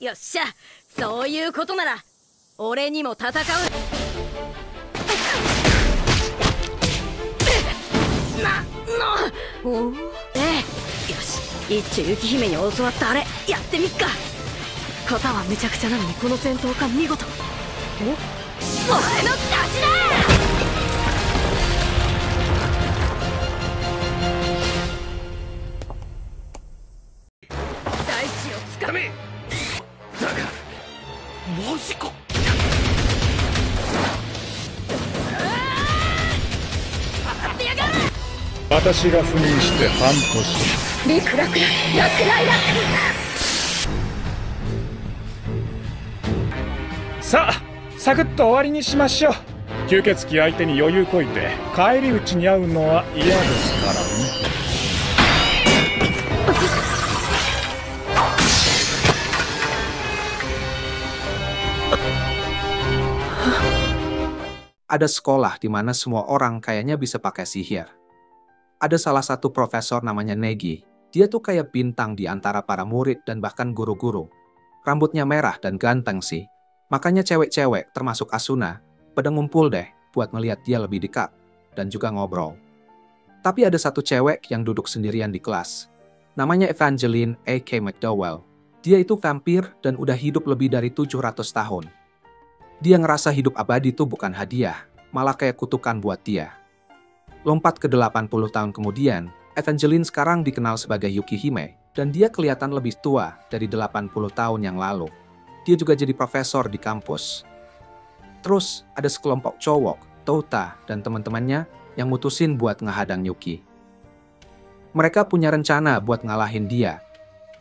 よっしゃ、そういうことなら俺にも戦う。おお、よし、一丁雪姫に教わったあれやってみっか。型はめちゃくちゃなのにこの戦闘感見事。お、俺の勝ちだ。大地をつかめ。だがマジか。私が赴任して半年。リクラクラ、ラクライラ。さあ、サクッと終わりにしましょう。吸血鬼相手に余裕こいて返り討ちに遭うのは嫌ですからね。Ada sekolah di mana semua orang kayaknya bisa pakai sihir. Ada salah satu profesor namanya Negi. Dia tuh kayak bintang di antara para murid dan bahkan guru-guru. Rambutnya merah dan ganteng sih. Makanya cewek-cewek termasuk Asuna pada ngumpul deh buat melihat dia lebih dekat dan juga ngobrol. Tapi ada satu cewek yang duduk sendirian di kelas. Namanya Evangeline A.K. McDowell. Dia itu vampir dan udah hidup lebih dari 700 tahun. Dia ngerasa hidup abadi itu bukan hadiah, malah kayak kutukan buat dia. Lompat ke 80 tahun kemudian, Evangeline sekarang dikenal sebagai Yukihime, dan dia kelihatan lebih tua dari 80 tahun yang lalu. Dia juga jadi profesor di kampus. Terus ada sekelompok cowok, Tota dan teman-temannya yang mutusin buat ngehadang Yuki. Mereka punya rencana buat ngalahin dia.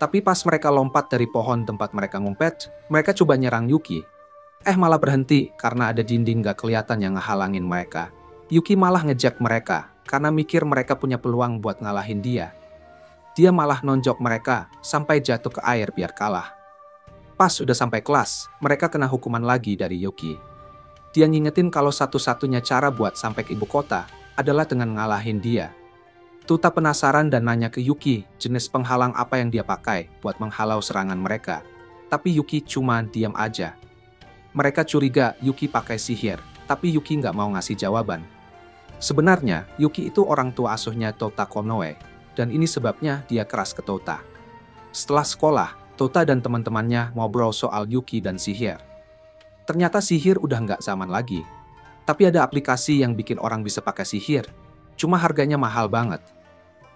Tapi pas mereka lompat dari pohon tempat mereka ngumpet, mereka coba nyerang Yuki. Malah berhenti karena ada dinding gak kelihatan yang ngehalangin mereka. Yuki malah ngejek mereka karena mikir mereka punya peluang buat ngalahin dia. Dia malah nonjok mereka sampai jatuh ke air biar kalah. Pas udah sampai kelas, mereka kena hukuman lagi dari Yuki. Dia ngingetin kalau satu-satunya cara buat sampai ke ibu kota adalah dengan ngalahin dia. Tuta penasaran dan nanya ke Yuki jenis penghalang apa yang dia pakai buat menghalau serangan mereka. Tapi Yuki cuma diam aja. Mereka curiga Yuki pakai sihir, tapi Yuki nggak mau ngasih jawaban. Sebenarnya, Yuki itu orang tua asuhnya Tota Konoe, dan ini sebabnya dia keras ke Tota. Setelah sekolah, Tota dan teman-temannya ngobrol soal Yuki dan sihir. Ternyata sihir udah nggak zaman lagi. Tapi ada aplikasi yang bikin orang bisa pakai sihir, cuma harganya mahal banget.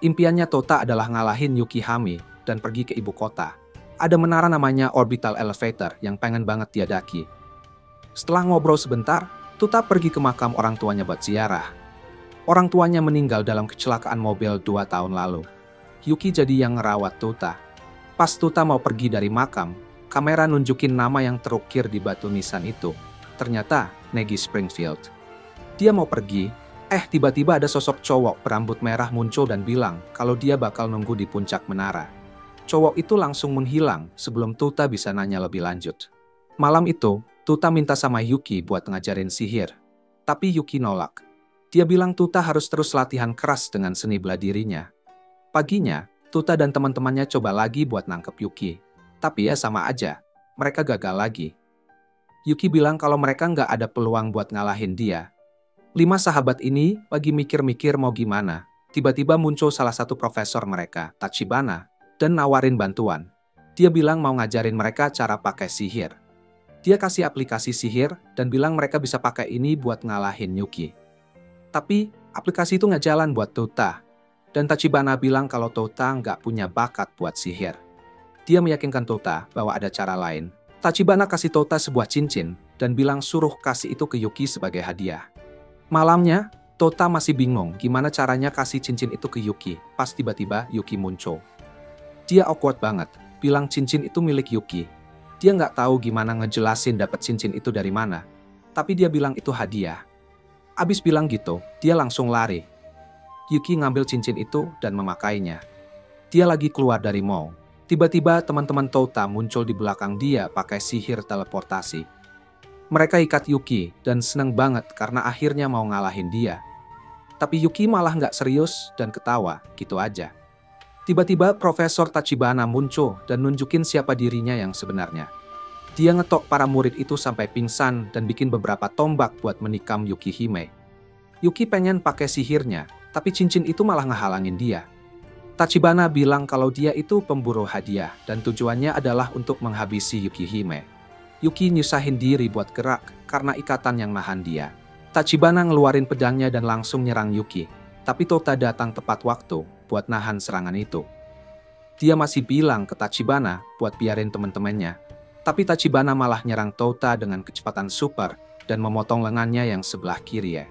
Impiannya Tota adalah ngalahin Yuki Hami dan pergi ke ibu kota. Ada menara namanya Orbital Elevator yang pengen banget dia daki. Setelah ngobrol sebentar, Tuta pergi ke makam orang tuanya buat ziarah. Orang tuanya meninggal dalam kecelakaan mobil 2 tahun lalu. Yuki jadi yang ngerawat Tuta. Pas Tuta mau pergi dari makam, kamera nunjukin nama yang terukir di batu nisan itu. Ternyata Negi Springfield. Dia mau pergi, tiba-tiba ada sosok cowok berambut merah muncul dan bilang kalau dia bakal nunggu di puncak menara. Cowok itu langsung menghilang sebelum Tuta bisa nanya lebih lanjut. Malam itu, Tuta minta sama Yuki buat ngajarin sihir. Tapi Yuki nolak. Dia bilang Tuta harus terus latihan keras dengan seni bela dirinya. Paginya, Tuta dan teman-temannya coba lagi buat nangkep Yuki. Tapi ya sama aja, mereka gagal lagi. Yuki bilang kalau mereka nggak ada peluang buat ngalahin dia. 5 sahabat ini lagi mikir-mikir mau gimana. Tiba-tiba muncul salah satu profesor mereka, Tachibana, dan nawarin bantuan. Dia bilang mau ngajarin mereka cara pakai sihir. Dia kasih aplikasi sihir dan bilang mereka bisa pakai ini buat ngalahin Yuki. Tapi aplikasi itu nggak jalan buat Tota. Dan Tachibana bilang kalau Tota nggak punya bakat buat sihir. Dia meyakinkan Tota bahwa ada cara lain. Tachibana kasih Tota sebuah cincin dan bilang suruh kasih itu ke Yuki sebagai hadiah. Malamnya, Tota masih bingung gimana caranya kasih cincin itu ke Yuki. Pas tiba-tiba Yuki muncul. Dia awkward banget, bilang cincin itu milik Yuki. Dia nggak tahu gimana ngejelasin dapat cincin itu dari mana. Tapi dia bilang itu hadiah. Abis bilang gitu, dia langsung lari. Yuki ngambil cincin itu dan memakainya. Dia lagi keluar dari mall. Tiba-tiba teman-teman Tota muncul di belakang dia pakai sihir teleportasi. Mereka ikat Yuki dan seneng banget karena akhirnya mau ngalahin dia. Tapi Yuki malah nggak serius dan ketawa, gitu aja. Tiba-tiba Profesor Tachibana muncul dan nunjukin siapa dirinya yang sebenarnya. Dia ngetok para murid itu sampai pingsan dan bikin beberapa tombak buat menikam Yukihime. Yuki pengen pakai sihirnya, tapi cincin itu malah ngehalangin dia. Tachibana bilang kalau dia itu pemburu hadiah dan tujuannya adalah untuk menghabisi Yukihime. Yuki nyusahin diri buat gerak karena ikatan yang nahan dia. Tachibana ngeluarin pedangnya dan langsung nyerang Yuki, tapi Tota datang tepat waktu buat nahan serangan itu. Dia masih bilang ke Tachibana buat biarin teman-temannya, tapi Tachibana malah nyerang Tota dengan kecepatan super dan memotong lengannya yang sebelah kiri.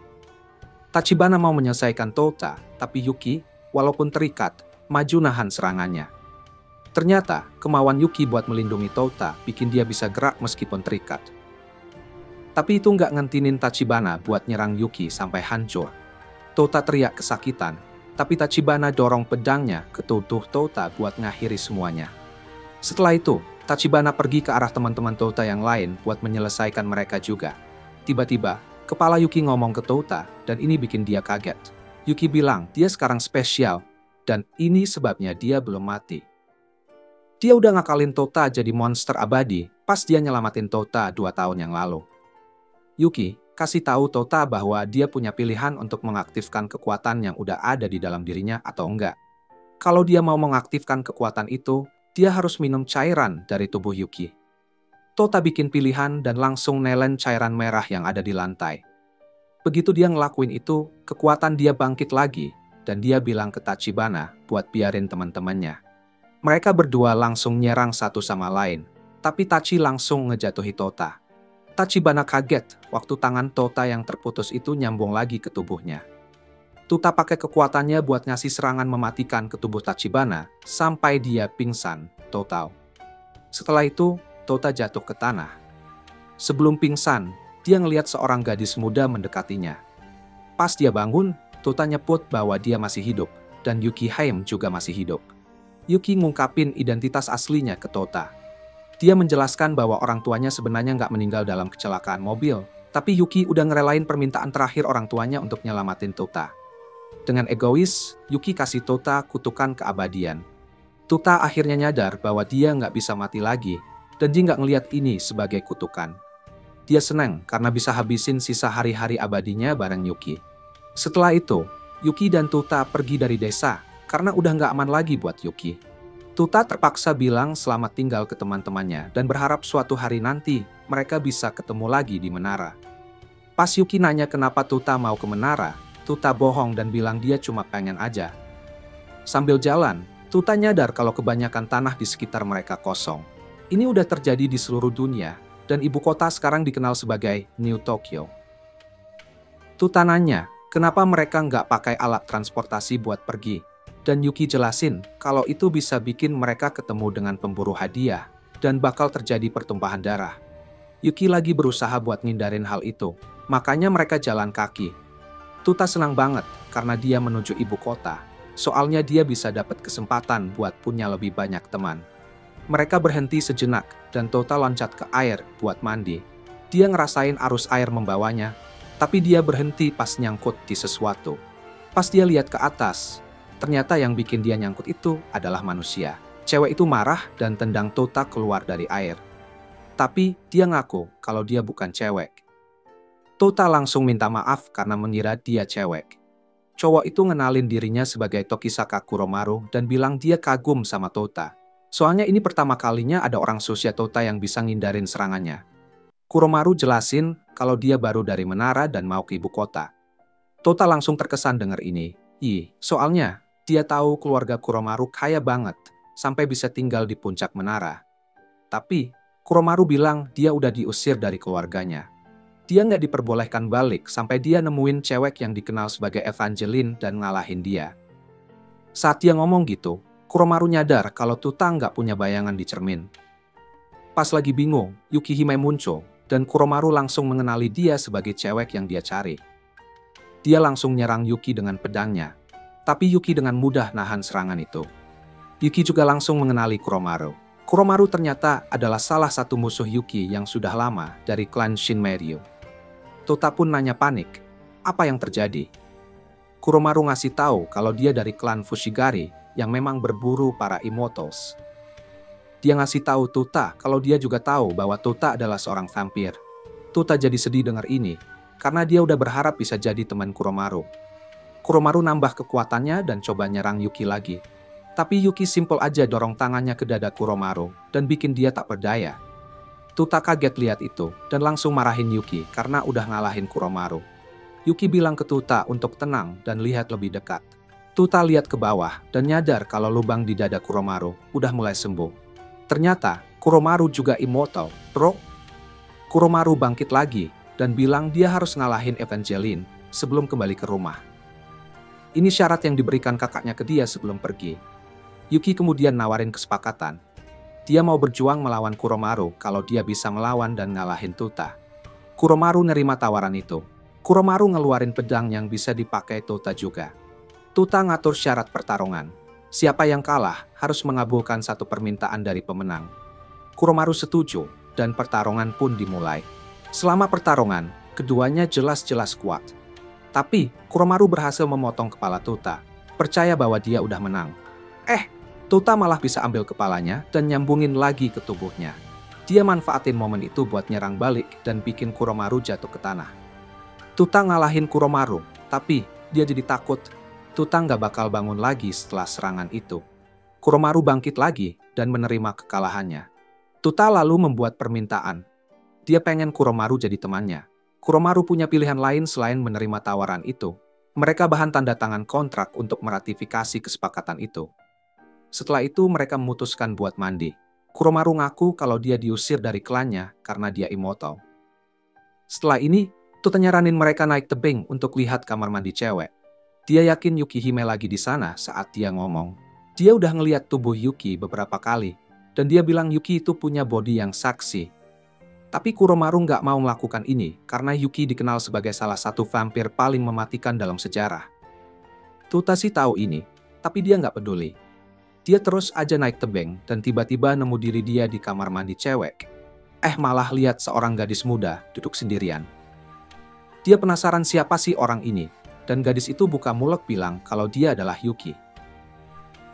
Tachibana mau menyelesaikan Tota, tapi Yuki, walaupun terikat, maju nahan serangannya. Ternyata, kemauan Yuki buat melindungi Tota bikin dia bisa gerak meskipun terikat. Tapi itu nggak ngentinin Tachibana buat nyerang Yuki sampai hancur. Tota teriak kesakitan, tapi Tachibana dorong pedangnya ke tubuh Tota buat ngakhiri semuanya. Setelah itu, Tachibana pergi ke arah teman-teman Tota yang lain buat menyelesaikan mereka juga. Tiba-tiba, kepala Yuki ngomong ke Tota dan ini bikin dia kaget. Yuki bilang dia sekarang spesial dan ini sebabnya dia belum mati. Dia udah ngakalin Tota jadi monster abadi pas dia nyelamatin Tota 2 tahun yang lalu. Yuki kasih tahu Tota bahwa dia punya pilihan untuk mengaktifkan kekuatan yang udah ada di dalam dirinya atau enggak. Kalau dia mau mengaktifkan kekuatan itu, dia harus minum cairan dari tubuh Yuki. Tota bikin pilihan dan langsung nelen cairan merah yang ada di lantai. Begitu dia ngelakuin itu, kekuatan dia bangkit lagi dan dia bilang ke Tachibana buat biarin teman-temannya. Mereka berdua langsung nyerang satu sama lain, tapi Tachi langsung ngejatuhi Tota. Tachibana kaget waktu tangan Tota yang terputus itu nyambung lagi ke tubuhnya. Tota pakai kekuatannya buat ngasih serangan mematikan ke tubuh Tachibana sampai dia pingsan total. Setelah itu, Tota jatuh ke tanah. Sebelum pingsan, dia ngelihat seorang gadis muda mendekatinya. Pas dia bangun, Tota nyebut bahwa dia masih hidup dan Yukihime juga masih hidup. Yuki ngungkapin identitas aslinya ke Tota. Dia menjelaskan bahwa orang tuanya sebenarnya nggak meninggal dalam kecelakaan mobil, tapi Yuki udah ngerelain permintaan terakhir orang tuanya untuk nyelamatin Tota. Dengan egois, Yuki kasih Tota kutukan keabadian. Tota akhirnya nyadar bahwa dia nggak bisa mati lagi, dan dia nggak ngelihat ini sebagai kutukan. Dia senang karena bisa habisin sisa hari-hari abadinya bareng Yuki. Setelah itu, Yuki dan Tota pergi dari desa, karena udah nggak aman lagi buat Yuki. Tota terpaksa bilang selamat tinggal ke teman-temannya dan berharap suatu hari nanti mereka bisa ketemu lagi di menara. Pas Yuki nanya kenapa Tota mau ke menara, Tota bohong dan bilang dia cuma pengen aja. Sambil jalan, Tota nyadar kalau kebanyakan tanah di sekitar mereka kosong. Ini udah terjadi di seluruh dunia dan ibu kota sekarang dikenal sebagai New Tokyo. Tota nanya kenapa mereka nggak pakai alat transportasi buat pergi. Dan Yuki jelasin kalau itu bisa bikin mereka ketemu dengan pemburu hadiah dan bakal terjadi pertumpahan darah. Yuki lagi berusaha buat ngindarin hal itu, makanya mereka jalan kaki. Tota senang banget karena dia menuju ibu kota, soalnya dia bisa dapat kesempatan buat punya lebih banyak teman. Mereka berhenti sejenak dan Tota loncat ke air buat mandi. Dia ngerasain arus air membawanya, tapi dia berhenti pas nyangkut di sesuatu. Pas dia lihat ke atas, ternyata yang bikin dia nyangkut itu adalah manusia. Cewek itu marah dan tendang Tota keluar dari air. Tapi dia ngaku kalau dia bukan cewek. Tota langsung minta maaf karena mengira dia cewek. Cowok itu ngenalin dirinya sebagai Tokisaka Kuromaru dan bilang dia kagum sama Tota. Soalnya ini pertama kalinya ada orang seusia Tota yang bisa ngindarin serangannya. Kuromaru jelasin kalau dia baru dari menara dan mau ke ibu kota. Tota langsung terkesan dengar ini. Soalnya dia tahu keluarga Kuromaru kaya banget, sampai bisa tinggal di puncak menara. Tapi, Kuromaru bilang dia udah diusir dari keluarganya. Dia nggak diperbolehkan balik sampai dia nemuin cewek yang dikenal sebagai Evangeline dan ngalahin dia. Saat dia ngomong gitu, Kuromaru nyadar kalau Tota nggak punya bayangan di cermin. Pas lagi bingung, Yukihime muncul, dan Kuromaru langsung mengenali dia sebagai cewek yang dia cari. Dia langsung nyerang Yuki dengan pedangnya. Tapi Yuki dengan mudah nahan serangan itu. Yuki juga langsung mengenali Kuromaru. Kuromaru ternyata adalah salah satu musuh Yuki yang sudah lama dari klan Shinmeryu. Tota pun nanya panik, apa yang terjadi? Kuromaru ngasih tahu kalau dia dari klan Fushigari yang memang berburu para immortals. Dia ngasih tahu Tuta kalau dia juga tahu bahwa Tuta adalah seorang vampir. Tuta jadi sedih dengar ini, karena dia udah berharap bisa jadi teman Kuromaru. Kuromaru nambah kekuatannya dan coba nyerang Yuki lagi. Tapi Yuki simpel aja dorong tangannya ke dada Kuromaru dan bikin dia tak berdaya. Tuta kaget lihat itu dan langsung marahin Yuki karena udah ngalahin Kuromaru. Yuki bilang ke Tuta untuk tenang dan lihat lebih dekat. Tuta lihat ke bawah dan nyadar kalau lubang di dada Kuromaru udah mulai sembuh. Ternyata Kuromaru juga immortal, bro. Kuromaru bangkit lagi dan bilang dia harus ngalahin Evangeline sebelum kembali ke rumah. Ini syarat yang diberikan kakaknya ke dia sebelum pergi. Yuki kemudian nawarin kesepakatan. Dia mau berjuang melawan Kuromaru kalau dia bisa melawan dan ngalahin Tuta. Kuromaru nerima tawaran itu. Kuromaru ngeluarin pedang yang bisa dipakai Tuta juga. Tuta ngatur syarat pertarungan. Siapa yang kalah harus mengabulkan satu permintaan dari pemenang. Kuromaru setuju dan pertarungan pun dimulai. Selama pertarungan, keduanya jelas-jelas kuat. Tapi Kuromaru berhasil memotong kepala Tuta, percaya bahwa dia udah menang. Tuta malah bisa ambil kepalanya dan nyambungin lagi ke tubuhnya. Dia manfaatin momen itu buat nyerang balik dan bikin Kuromaru jatuh ke tanah. Tuta ngalahin Kuromaru, tapi dia jadi takut. Tuta nggak bakal bangun lagi setelah serangan itu. Kuromaru bangkit lagi dan menerima kekalahannya. Tuta lalu membuat permintaan. Dia pengen Kuromaru jadi temannya. Kuromaru punya pilihan lain selain menerima tawaran itu. Mereka bahan tanda tangan kontrak untuk meratifikasi kesepakatan itu. Setelah itu mereka memutuskan buat mandi. Kuromaru ngaku kalau dia diusir dari klannya karena dia immortal. Setelah ini, Tuta nyaranin mereka naik tebing untuk lihat kamar mandi cewek. Dia yakin Yukihime lagi di sana saat dia ngomong. Dia udah ngeliat tubuh Yuki beberapa kali, dan dia bilang Yuki itu punya body yang seksi. Tapi Kuromaru nggak mau melakukan ini karena Yuki dikenal sebagai salah satu vampir paling mematikan dalam sejarah. Tuta sih tahu ini, tapi dia nggak peduli. Dia terus aja naik tebing dan tiba-tiba nemu diri dia di kamar mandi cewek. Malah lihat seorang gadis muda duduk sendirian. Dia penasaran siapa sih orang ini. Dan gadis itu buka mulut bilang kalau dia adalah Yuki.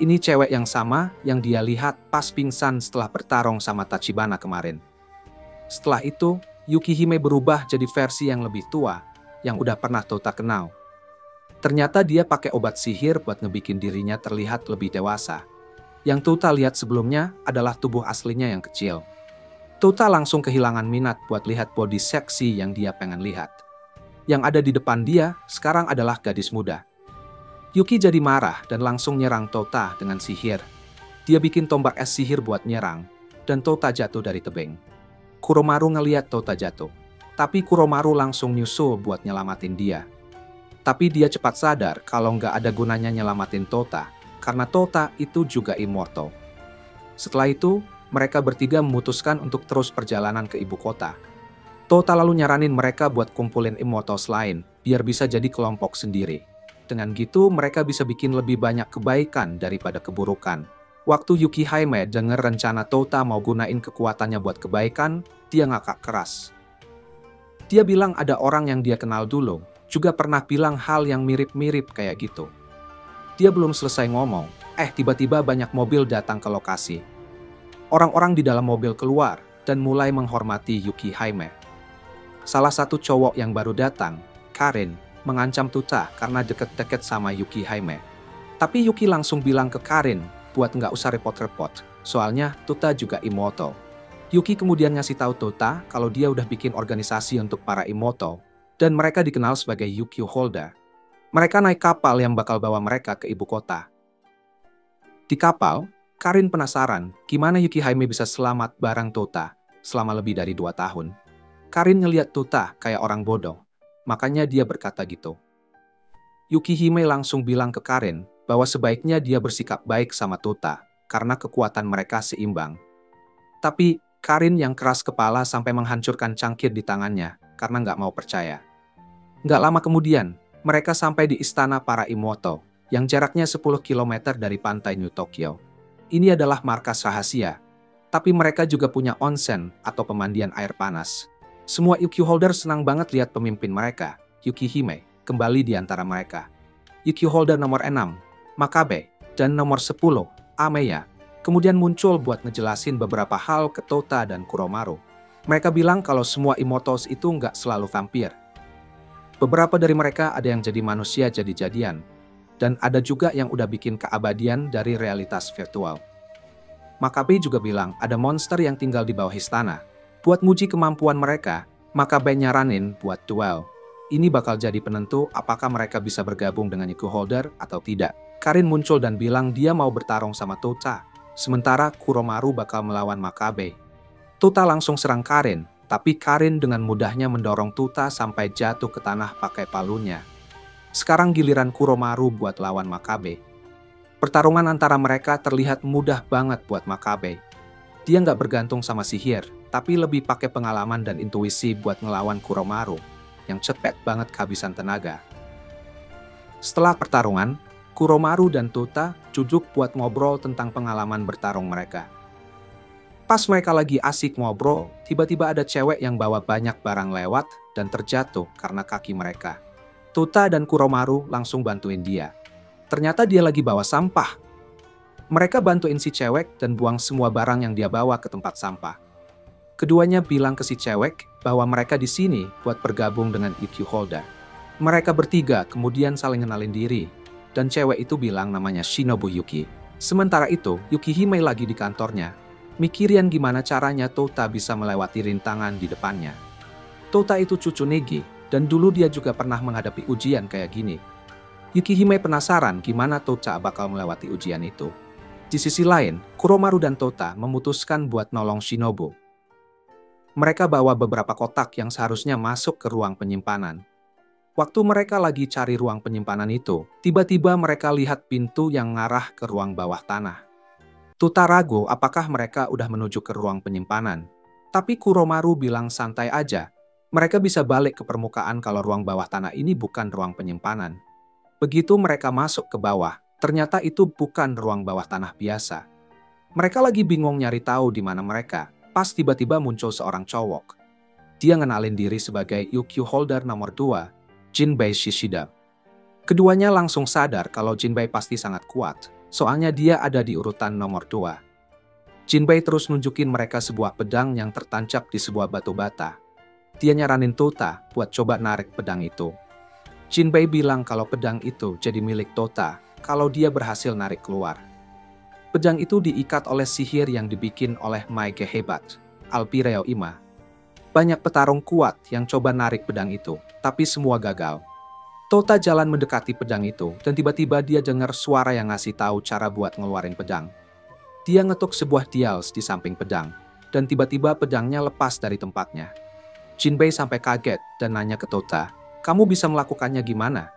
Ini cewek yang sama yang dia lihat pas pingsan setelah bertarung sama Tachibana kemarin. Setelah itu, Yukihime berubah jadi versi yang lebih tua, yang udah pernah Tuta kenal. Ternyata dia pakai obat sihir buat ngebikin dirinya terlihat lebih dewasa. Yang Tuta lihat sebelumnya adalah tubuh aslinya yang kecil. Tuta langsung kehilangan minat buat lihat body seksi yang dia pengen lihat. Yang ada di depan dia sekarang adalah gadis muda. Yuki jadi marah dan langsung nyerang Tuta dengan sihir. Dia bikin tombak es sihir buat nyerang, dan Tuta jatuh dari tebing. Kuromaru ngeliat Tuta jatuh, tapi Kuromaru langsung nyusul buat nyelamatin dia. Tapi dia cepat sadar kalau nggak ada gunanya nyelamatin Tuta, karena Tuta itu juga immortal. Setelah itu, mereka bertiga memutuskan untuk terus perjalanan ke ibu kota. Tuta lalu nyaranin mereka buat kumpulin immortals lain, biar bisa jadi kelompok sendiri. Dengan gitu, mereka bisa bikin lebih banyak kebaikan daripada keburukan. Waktu Yukihime denger rencana Tuta mau gunain kekuatannya buat kebaikan, dia ngakak keras. Dia bilang ada orang yang dia kenal dulu, juga pernah bilang hal yang mirip-mirip kayak gitu. Dia belum selesai ngomong, tiba-tiba banyak mobil datang ke lokasi. Orang-orang di dalam mobil keluar, dan mulai menghormati Yukihime. Salah satu cowok yang baru datang, Karin, mengancam Tuta karena deket-deket sama Yukihime. Tapi Yuki langsung bilang ke Karin buat nggak usah repot-repot, soalnya Tuta juga immortal. Yuki kemudian ngasih tahu Tuta kalau dia udah bikin organisasi untuk para immortal, dan mereka dikenal sebagai Yukio Holder. Mereka naik kapal yang bakal bawa mereka ke ibu kota. Di kapal, Karin penasaran gimana Yukihime bisa selamat bareng Tuta selama lebih dari 2 tahun. Karin ngeliat Tuta kayak orang bodoh, makanya dia berkata gitu. Yukihime langsung bilang ke Karin bahwa sebaiknya dia bersikap baik sama Tuta, karena kekuatan mereka seimbang. Tapi Karin yang keras kepala sampai menghancurkan cangkir di tangannya, karena nggak mau percaya. Nggak lama kemudian, mereka sampai di istana para immortal, yang jaraknya 10 km dari pantai New Tokyo. Ini adalah markas rahasia, tapi mereka juga punya onsen atau pemandian air panas. Semua Yukio Holder senang banget lihat pemimpin mereka, Yukihime, kembali di antara mereka. Yukio Holder nomor 6, Makabe, dan nomor 10, Ameya, kemudian muncul buat ngejelasin beberapa hal ke Tota dan Kuromaru. Mereka bilang kalau semua Immortals itu nggak selalu vampir. Beberapa dari mereka ada yang jadi manusia jadi-jadian, dan ada juga yang udah bikin keabadian dari realitas virtual. Makabe juga bilang ada monster yang tinggal di bawah istana. Buat nguji kemampuan mereka, Makabe nyaranin buat duel. Ini bakal jadi penentu apakah mereka bisa bergabung dengan Yuki Holder atau tidak. Karin muncul dan bilang dia mau bertarung sama Tota, sementara Kuromaru bakal melawan Makabe. Tota langsung serang Karin, tapi Karin dengan mudahnya mendorong Tota sampai jatuh ke tanah pakai palunya. Sekarang giliran Kuromaru buat lawan Makabe. Pertarungan antara mereka terlihat mudah banget buat Makabe. Dia nggak bergantung sama sihir, tapi lebih pakai pengalaman dan intuisi buat ngelawan Kuromaru, yang cepet banget kehabisan tenaga. Setelah pertarungan, Kuromaru dan Tota duduk buat ngobrol tentang pengalaman bertarung mereka. Pas mereka lagi asik ngobrol, tiba-tiba ada cewek yang bawa banyak barang lewat dan terjatuh karena kaki mereka. Tota dan Kuromaru langsung bantuin dia. Ternyata dia lagi bawa sampah. Mereka bantuin si cewek dan buang semua barang yang dia bawa ke tempat sampah. Keduanya bilang ke si cewek bahwa mereka di sini buat bergabung dengan Yuki Holder. Mereka bertiga kemudian saling kenalin diri, dan cewek itu bilang namanya Shinobu Yuki. Sementara itu, Yukihime lagi di kantornya, mikirin gimana caranya Tota bisa melewati rintangan di depannya. Tota itu cucu Negi, dan dulu dia juga pernah menghadapi ujian kayak gini. Yukihime penasaran gimana Tota bakal melewati ujian itu. Di sisi lain, Kuromaru dan Tota memutuskan buat nolong Shinobu. Mereka bawa beberapa kotak yang seharusnya masuk ke ruang penyimpanan. Waktu mereka lagi cari ruang penyimpanan itu, tiba-tiba mereka lihat pintu yang ngarah ke ruang bawah tanah. Tota ragu apakah mereka udah menuju ke ruang penyimpanan. Tapi Kuromaru bilang santai aja. Mereka bisa balik ke permukaan kalau ruang bawah tanah ini bukan ruang penyimpanan. Begitu mereka masuk ke bawah, ternyata itu bukan ruang bawah tanah biasa. Mereka lagi bingung nyari tahu di mana mereka, pas tiba-tiba muncul seorang cowok. Dia ngenalin diri sebagai Yuki Holder nomor 2, Jinbei Shishida. Keduanya langsung sadar kalau Jinbei pasti sangat kuat, soalnya dia ada di urutan nomor 2. Jinbei terus nunjukin mereka sebuah pedang yang tertancap di sebuah batu bata. Dia nyaranin Tota buat coba narik pedang itu. Jinbei bilang kalau pedang itu jadi milik Tota kalau dia berhasil narik keluar. Pedang itu diikat oleh sihir yang dibikin oleh Maege hebat, Alpireo Ima. Banyak petarung kuat yang coba narik pedang itu, tapi semua gagal. Tota jalan mendekati pedang itu dan tiba-tiba dia dengar suara yang ngasih tahu cara buat ngeluarin pedang. Dia ngetuk sebuah dials di samping pedang, dan tiba-tiba pedangnya lepas dari tempatnya. Jinbei sampai kaget dan nanya ke Tota, "Kamu bisa melakukannya gimana?"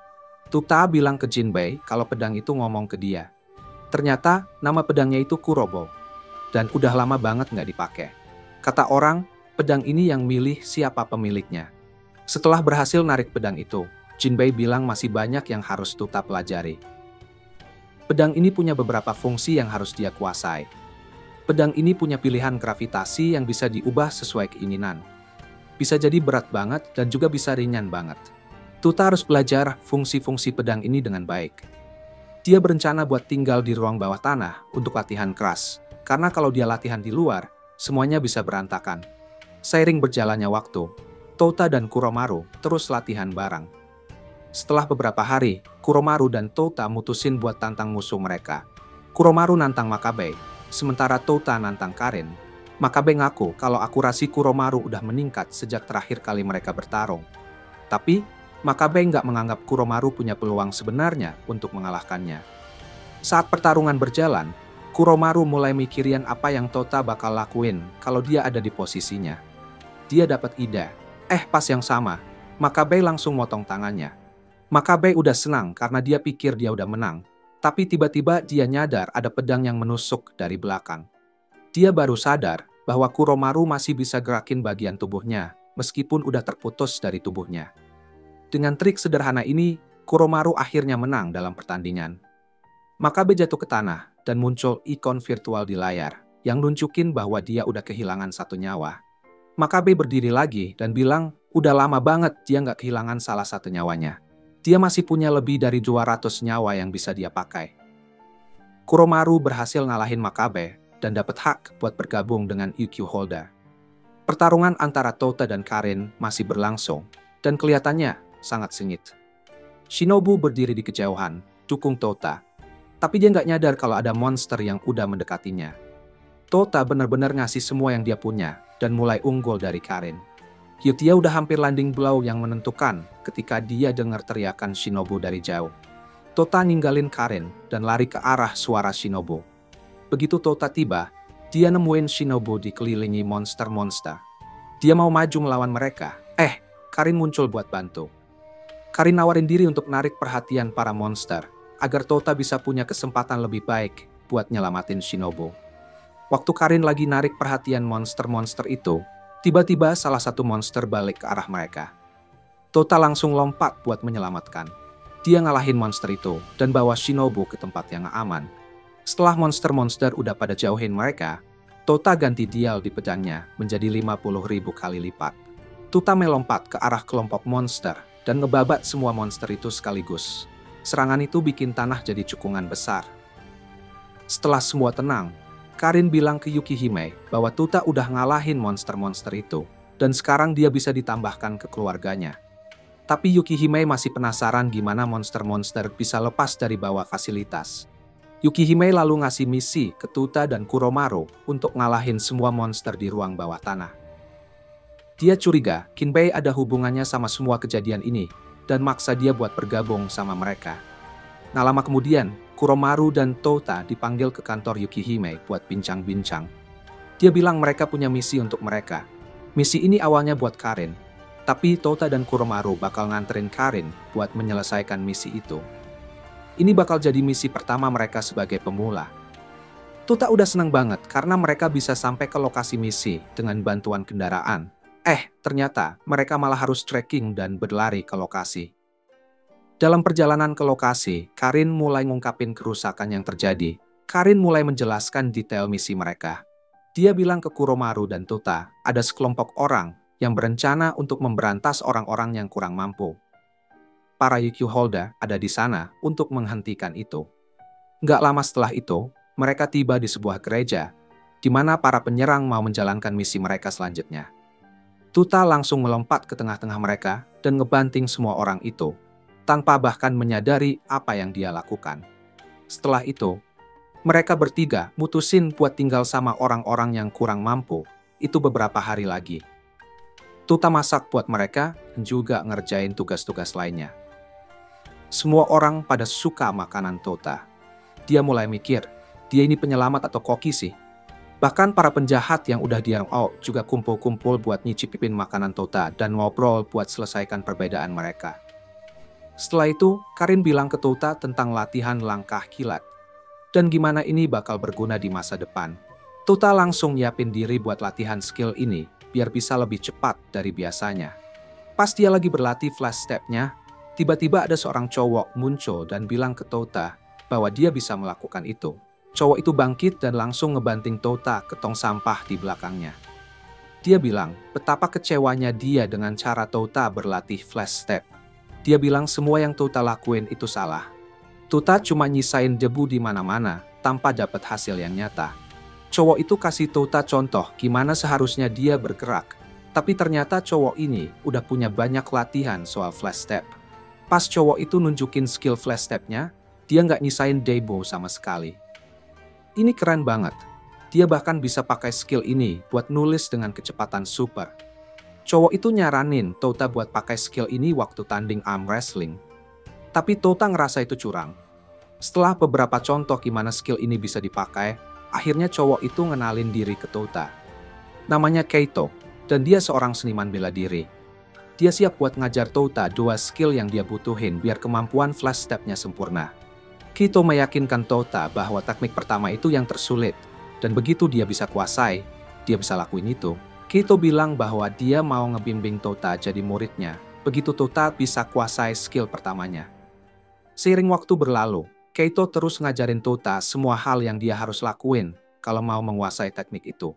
Tota bilang ke Jinbei kalau pedang itu ngomong ke dia. Ternyata nama pedangnya itu Kurobo, dan udah lama banget nggak dipakai. Kata orang, pedang ini yang milih siapa pemiliknya. Setelah berhasil narik pedang itu, Jinbei bilang masih banyak yang harus Tota pelajari. Pedang ini punya beberapa fungsi yang harus dia kuasai. Pedang ini punya pilihan gravitasi yang bisa diubah sesuai keinginan. Bisa jadi berat banget dan juga bisa ringan banget. Tota harus belajar fungsi-fungsi pedang ini dengan baik. Dia berencana buat tinggal di ruang bawah tanah untuk latihan keras, karena kalau dia latihan di luar, semuanya bisa berantakan. Seiring berjalannya waktu, Tota dan Kuromaru terus latihan bareng. Setelah beberapa hari, Kuromaru dan Tota mutusin buat tantang musuh mereka. Kuromaru nantang Makabe, sementara Tota nantang Karin. Makabe ngaku kalau akurasi Kuromaru udah meningkat sejak terakhir kali mereka bertarung. Tapi, Makabe nggak menganggap Kuromaru punya peluang sebenarnya untuk mengalahkannya. Saat pertarungan berjalan, Kuromaru mulai mikirin apa yang Tota bakal lakuin kalau dia ada di posisinya. Dia dapat ide. Pas yang sama, Makabe langsung motong tangannya. Makabe udah senang karena dia pikir dia udah menang. Tapi tiba-tiba dia nyadar ada pedang yang menusuk dari belakang. Dia baru sadar bahwa Kuromaru masih bisa gerakin bagian tubuhnya, meskipun udah terputus dari tubuhnya. Dengan trik sederhana ini, Kuromaru akhirnya menang dalam pertandingan. Makabe jatuh ke tanah, dan muncul ikon virtual di layar, yang nunjukin bahwa dia udah kehilangan satu nyawa. Makabe berdiri lagi dan bilang, udah lama banget dia nggak kehilangan salah satu nyawanya. Dia masih punya lebih dari 200 nyawa yang bisa dia pakai. Kuromaru berhasil ngalahin Makabe dan dapat hak buat bergabung dengan UQ Holder. Pertarungan antara Tota dan Karin masih berlangsung, dan kelihatannya sangat sengit. Shinobu berdiri di kejauhan, dukung Tota, tapi dia nggak nyadar kalau ada monster yang udah mendekatinya. Tota benar-benar ngasih semua yang dia punya, dan mulai unggul dari Karin. Yutia udah hampir landing blow yang menentukan ketika dia dengar teriakan Shinobu dari jauh. Tota ninggalin Karin dan lari ke arah suara Shinobu. Begitu Tota tiba, dia nemuin Shinobu dikelilingi monster-monster. Dia mau maju melawan mereka. Karin muncul buat bantu. Karin nawarin diri untuk narik perhatian para monster, agar Tota bisa punya kesempatan lebih baik buat nyelamatin Shinobu. Waktu Karin lagi narik perhatian monster-monster itu, tiba-tiba salah satu monster balik ke arah mereka. Tota langsung lompat buat menyelamatkan. Dia ngalahin monster itu dan bawa Shinobu ke tempat yang aman. Setelah monster-monster udah pada jauhin mereka, Tota ganti dial di pedangnya menjadi 50.000 kali lipat. Tota melompat ke arah kelompok monster dan ngebabat semua monster itu sekaligus. Serangan itu bikin tanah jadi cekungan besar. Setelah semua tenang, Karin bilang ke Yukihime bahwa Tota udah ngalahin monster-monster itu dan sekarang dia bisa ditambahkan ke keluarganya. Tapi Yukihime masih penasaran gimana monster-monster bisa lepas dari bawah fasilitas. Yukihime lalu ngasih misi ke Tota dan Kuromaru untuk ngalahin semua monster di ruang bawah tanah. Dia curiga Kinbei ada hubungannya sama semua kejadian ini dan maksa dia buat bergabung sama mereka. Nggak lama kemudian, Kuromaru dan Tota dipanggil ke kantor Yukihime buat bincang-bincang. Dia bilang mereka punya misi untuk mereka. Misi ini awalnya buat Karin, tapi Tota dan Kuromaru bakal nganterin Karin buat menyelesaikan misi itu. Ini bakal jadi misi pertama mereka sebagai pemula. Tota udah seneng banget karena mereka bisa sampai ke lokasi misi dengan bantuan kendaraan. Ternyata mereka malah harus trekking dan berlari ke lokasi. Dalam perjalanan ke lokasi, Karin mulai ngungkapin kerusakan yang terjadi. Karin mulai menjelaskan detail misi mereka. Dia bilang ke Kuromaru dan Tota, ada sekelompok orang yang berencana untuk memberantas orang-orang yang kurang mampu. Para UQ Holder ada di sana untuk menghentikan itu. Nggak lama setelah itu, mereka tiba di sebuah gereja, di mana para penyerang mau menjalankan misi mereka selanjutnya. Tota langsung melompat ke tengah-tengah mereka dan ngebanting semua orang itu, tanpa bahkan menyadari apa yang dia lakukan. Setelah itu, mereka bertiga mutusin buat tinggal sama orang-orang yang kurang mampu, itu beberapa hari lagi. Tota masak buat mereka dan juga ngerjain tugas-tugas lainnya. Semua orang pada suka makanan Tota. Dia mulai mikir, dia ini penyelamat atau koki sih? Bahkan para penjahat yang udah dia out juga kumpul-kumpul buat nyicipin makanan Tota dan ngobrol buat selesaikan perbedaan mereka. Setelah itu, Karin bilang ke Tota tentang latihan langkah kilat dan gimana ini bakal berguna di masa depan. Tota langsung nyiapin diri buat latihan skill ini biar bisa lebih cepat dari biasanya. Pas dia lagi berlatih flash step-nya, tiba-tiba ada seorang cowok muncul dan bilang ke Tota bahwa dia bisa melakukan itu. Cowok itu bangkit dan langsung ngebanting Tota ke tong sampah di belakangnya. Dia bilang betapa kecewanya dia dengan cara Tota berlatih flash step. Dia bilang semua yang Tota lakuin itu salah. Tota cuma nyisain debu di mana-mana tanpa dapat hasil yang nyata. Cowok itu kasih Tota contoh gimana seharusnya dia bergerak. Tapi ternyata cowok ini udah punya banyak latihan soal flash step. Pas cowok itu nunjukin skill flash step-nya, dia nggak nyisain debu sama sekali. Ini keren banget. Dia bahkan bisa pakai skill ini buat nulis dengan kecepatan super. Cowok itu nyaranin Tota buat pakai skill ini waktu tanding arm wrestling. Tapi Tota ngerasa itu curang. Setelah beberapa contoh gimana skill ini bisa dipakai, akhirnya cowok itu ngenalin diri ke Tota. Namanya Keito, dan dia seorang seniman bela diri. Dia siap buat ngajar Tota 2 skill yang dia butuhin biar kemampuan flash step-nya sempurna. Keito meyakinkan Tota bahwa teknik pertama itu yang tersulit, dan begitu dia bisa kuasai, dia bisa lakuin itu. Keito bilang bahwa dia mau ngebimbing Tota jadi muridnya, begitu Tota bisa kuasai skill pertamanya. Seiring waktu berlalu, Keito terus ngajarin Tota semua hal yang dia harus lakuin kalau mau menguasai teknik itu.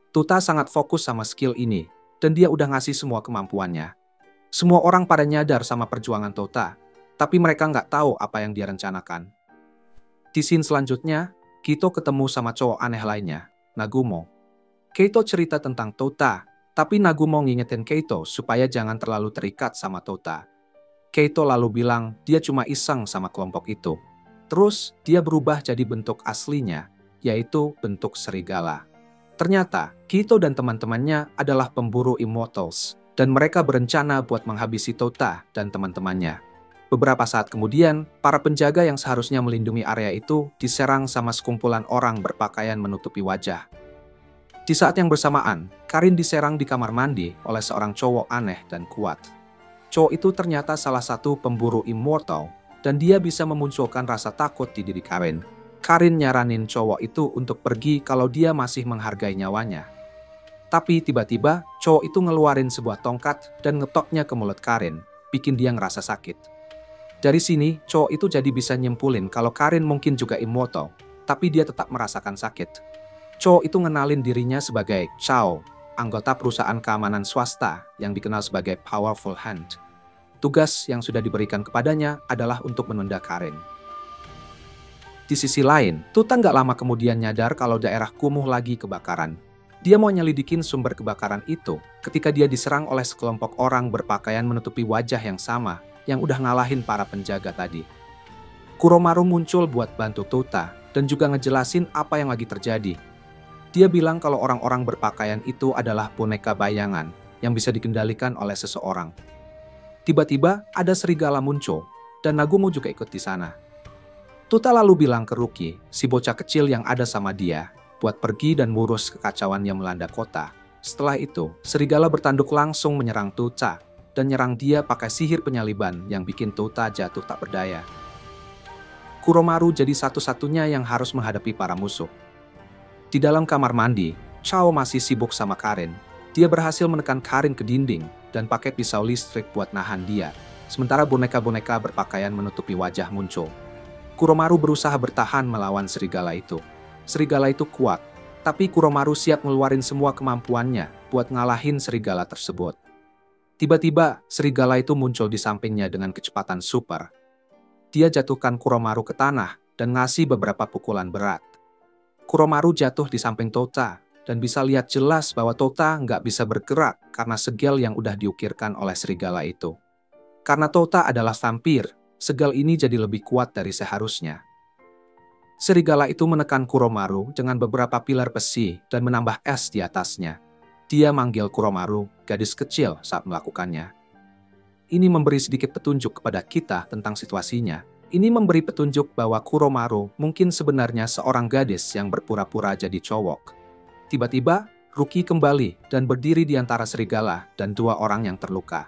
Tota sangat fokus sama skill ini, dan dia udah ngasih semua kemampuannya. Semua orang pada nyadar sama perjuangan Tota, tapi mereka nggak tahu apa yang dia rencanakan. Di scene selanjutnya, Keito ketemu sama cowok aneh lainnya, Nagumo. Keito cerita tentang Tota, tapi Nagumo ngingetin Keito supaya jangan terlalu terikat sama Tota. Keito lalu bilang dia cuma iseng sama kelompok itu. Terus, dia berubah jadi bentuk aslinya, yaitu bentuk serigala. Ternyata, Keito dan teman-temannya adalah pemburu Immortals, dan mereka berencana buat menghabisi Tota dan teman-temannya. Beberapa saat kemudian, para penjaga yang seharusnya melindungi area itu diserang sama sekumpulan orang berpakaian menutupi wajah. Di saat yang bersamaan, Karin diserang di kamar mandi oleh seorang cowok aneh dan kuat. Cowok itu ternyata salah satu pemburu immortal, dan dia bisa memunculkan rasa takut di diri Karin. Karin nyaranin cowok itu untuk pergi kalau dia masih menghargai nyawanya. Tapi tiba-tiba, cowok itu ngeluarin sebuah tongkat dan ngetoknya ke mulut Karin, bikin dia ngerasa sakit. Dari sini, cowok itu jadi bisa nyimpulin kalau Karin mungkin juga immortal, tapi dia tetap merasakan sakit. Cowok itu ngenalin dirinya sebagai Chao, anggota perusahaan keamanan swasta yang dikenal sebagai Powerful Hand. Tugas yang sudah diberikan kepadanya adalah untuk menunda Karin. Di sisi lain, Tota nggak lama kemudian nyadar kalau daerah kumuh lagi kebakaran. Dia mau nyelidikin sumber kebakaran itu ketika dia diserang oleh sekelompok orang berpakaian menutupi wajah yang sama yang udah ngalahin para penjaga tadi. Kuromaru muncul buat bantu Tota dan juga ngejelasin apa yang lagi terjadi. Dia bilang kalau orang-orang berpakaian itu adalah boneka bayangan yang bisa dikendalikan oleh seseorang. Tiba-tiba ada serigala muncul dan Nagumo juga ikut di sana. Tota lalu bilang ke Ruki, si bocah kecil yang ada sama dia, buat pergi dan ngurus kekacauan yang melanda kota. Setelah itu, serigala bertanduk langsung menyerang Tota dan nyerang dia pakai sihir penyaliban yang bikin Tota jatuh tak berdaya. Kuromaru jadi satu-satunya yang harus menghadapi para musuh. Di dalam kamar mandi, Chao masih sibuk sama Karin. Dia berhasil menekan Karin ke dinding dan pakai pisau listrik buat nahan dia, sementara boneka-boneka berpakaian menutupi wajah muncul. Kuromaru berusaha bertahan melawan serigala itu. Serigala itu kuat, tapi Kuromaru siap ngeluarin semua kemampuannya buat ngalahin serigala tersebut. Tiba-tiba, serigala itu muncul di sampingnya dengan kecepatan super. Dia jatuhkan Kuromaru ke tanah dan ngasih beberapa pukulan berat. Kuromaru jatuh di samping Tota dan bisa lihat jelas bahwa Tota nggak bisa bergerak karena segel yang udah diukirkan oleh serigala itu. Karena Tota adalah vampir, segel ini jadi lebih kuat dari seharusnya. Serigala itu menekan Kuromaru dengan beberapa pilar besi dan menambah es di atasnya. Dia manggil Kuromaru, gadis kecil saat melakukannya. Ini memberi sedikit petunjuk kepada kita tentang situasinya. Ini memberi petunjuk bahwa Kuromaru mungkin sebenarnya seorang gadis yang berpura-pura jadi cowok. Tiba-tiba, Ruki kembali dan berdiri di antara serigala dan dua orang yang terluka.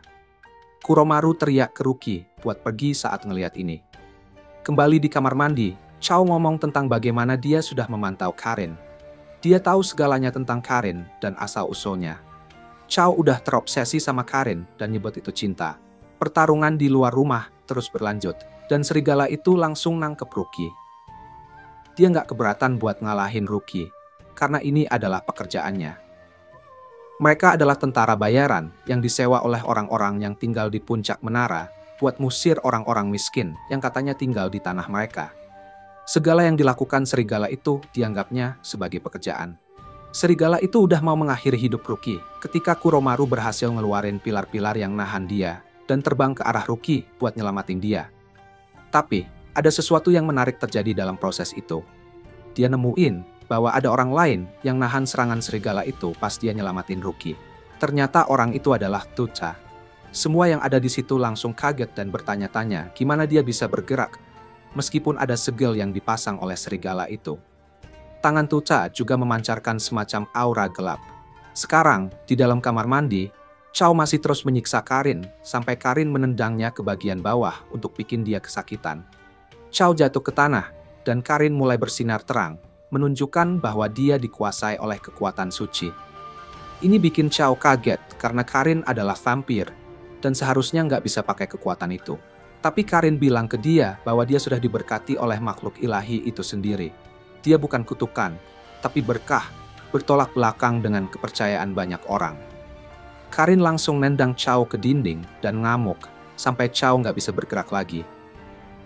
Kuromaru teriak ke Ruki buat pergi saat ngelihat ini. Kembali di kamar mandi, Chao ngomong tentang bagaimana dia sudah memantau Karin. Dia tahu segalanya tentang Karin dan asal-usulnya. Chao udah terobsesi sama Karin dan nyebut itu cinta. Pertarungan di luar rumah terus berlanjut, dan serigala itu langsung nangkep Ruki. Dia nggak keberatan buat ngalahin Ruki, karena ini adalah pekerjaannya. Mereka adalah tentara bayaran yang disewa oleh orang-orang yang tinggal di puncak menara buat musir orang-orang miskin yang katanya tinggal di tanah mereka. Segala yang dilakukan serigala itu dianggapnya sebagai pekerjaan. Serigala itu udah mau mengakhiri hidup Ruki ketika Kuromaru berhasil ngeluarin pilar-pilar yang nahan dia dan terbang ke arah Ruki buat nyelamatin dia. Tapi, ada sesuatu yang menarik terjadi dalam proses itu. Dia nemuin bahwa ada orang lain yang nahan serangan serigala itu pas dia nyelamatin Ruki. Ternyata orang itu adalah Tota. Semua yang ada di situ langsung kaget dan bertanya-tanya gimana dia bisa bergerak meskipun ada segel yang dipasang oleh serigala itu. Tangan Tota juga memancarkan semacam aura gelap. Sekarang, di dalam kamar mandi, Chao masih terus menyiksa Karin, sampai Karin menendangnya ke bagian bawah untuk bikin dia kesakitan. Chao jatuh ke tanah, dan Karin mulai bersinar terang, menunjukkan bahwa dia dikuasai oleh kekuatan suci. Ini bikin Chao kaget, karena Karin adalah vampir, dan seharusnya nggak bisa pakai kekuatan itu. Tapi Karin bilang ke dia bahwa dia sudah diberkati oleh makhluk ilahi itu sendiri. Dia bukan kutukan, tapi berkah, bertolak belakang dengan kepercayaan banyak orang. Karin langsung nendang Chao ke dinding dan ngamuk, sampai Chao nggak bisa bergerak lagi.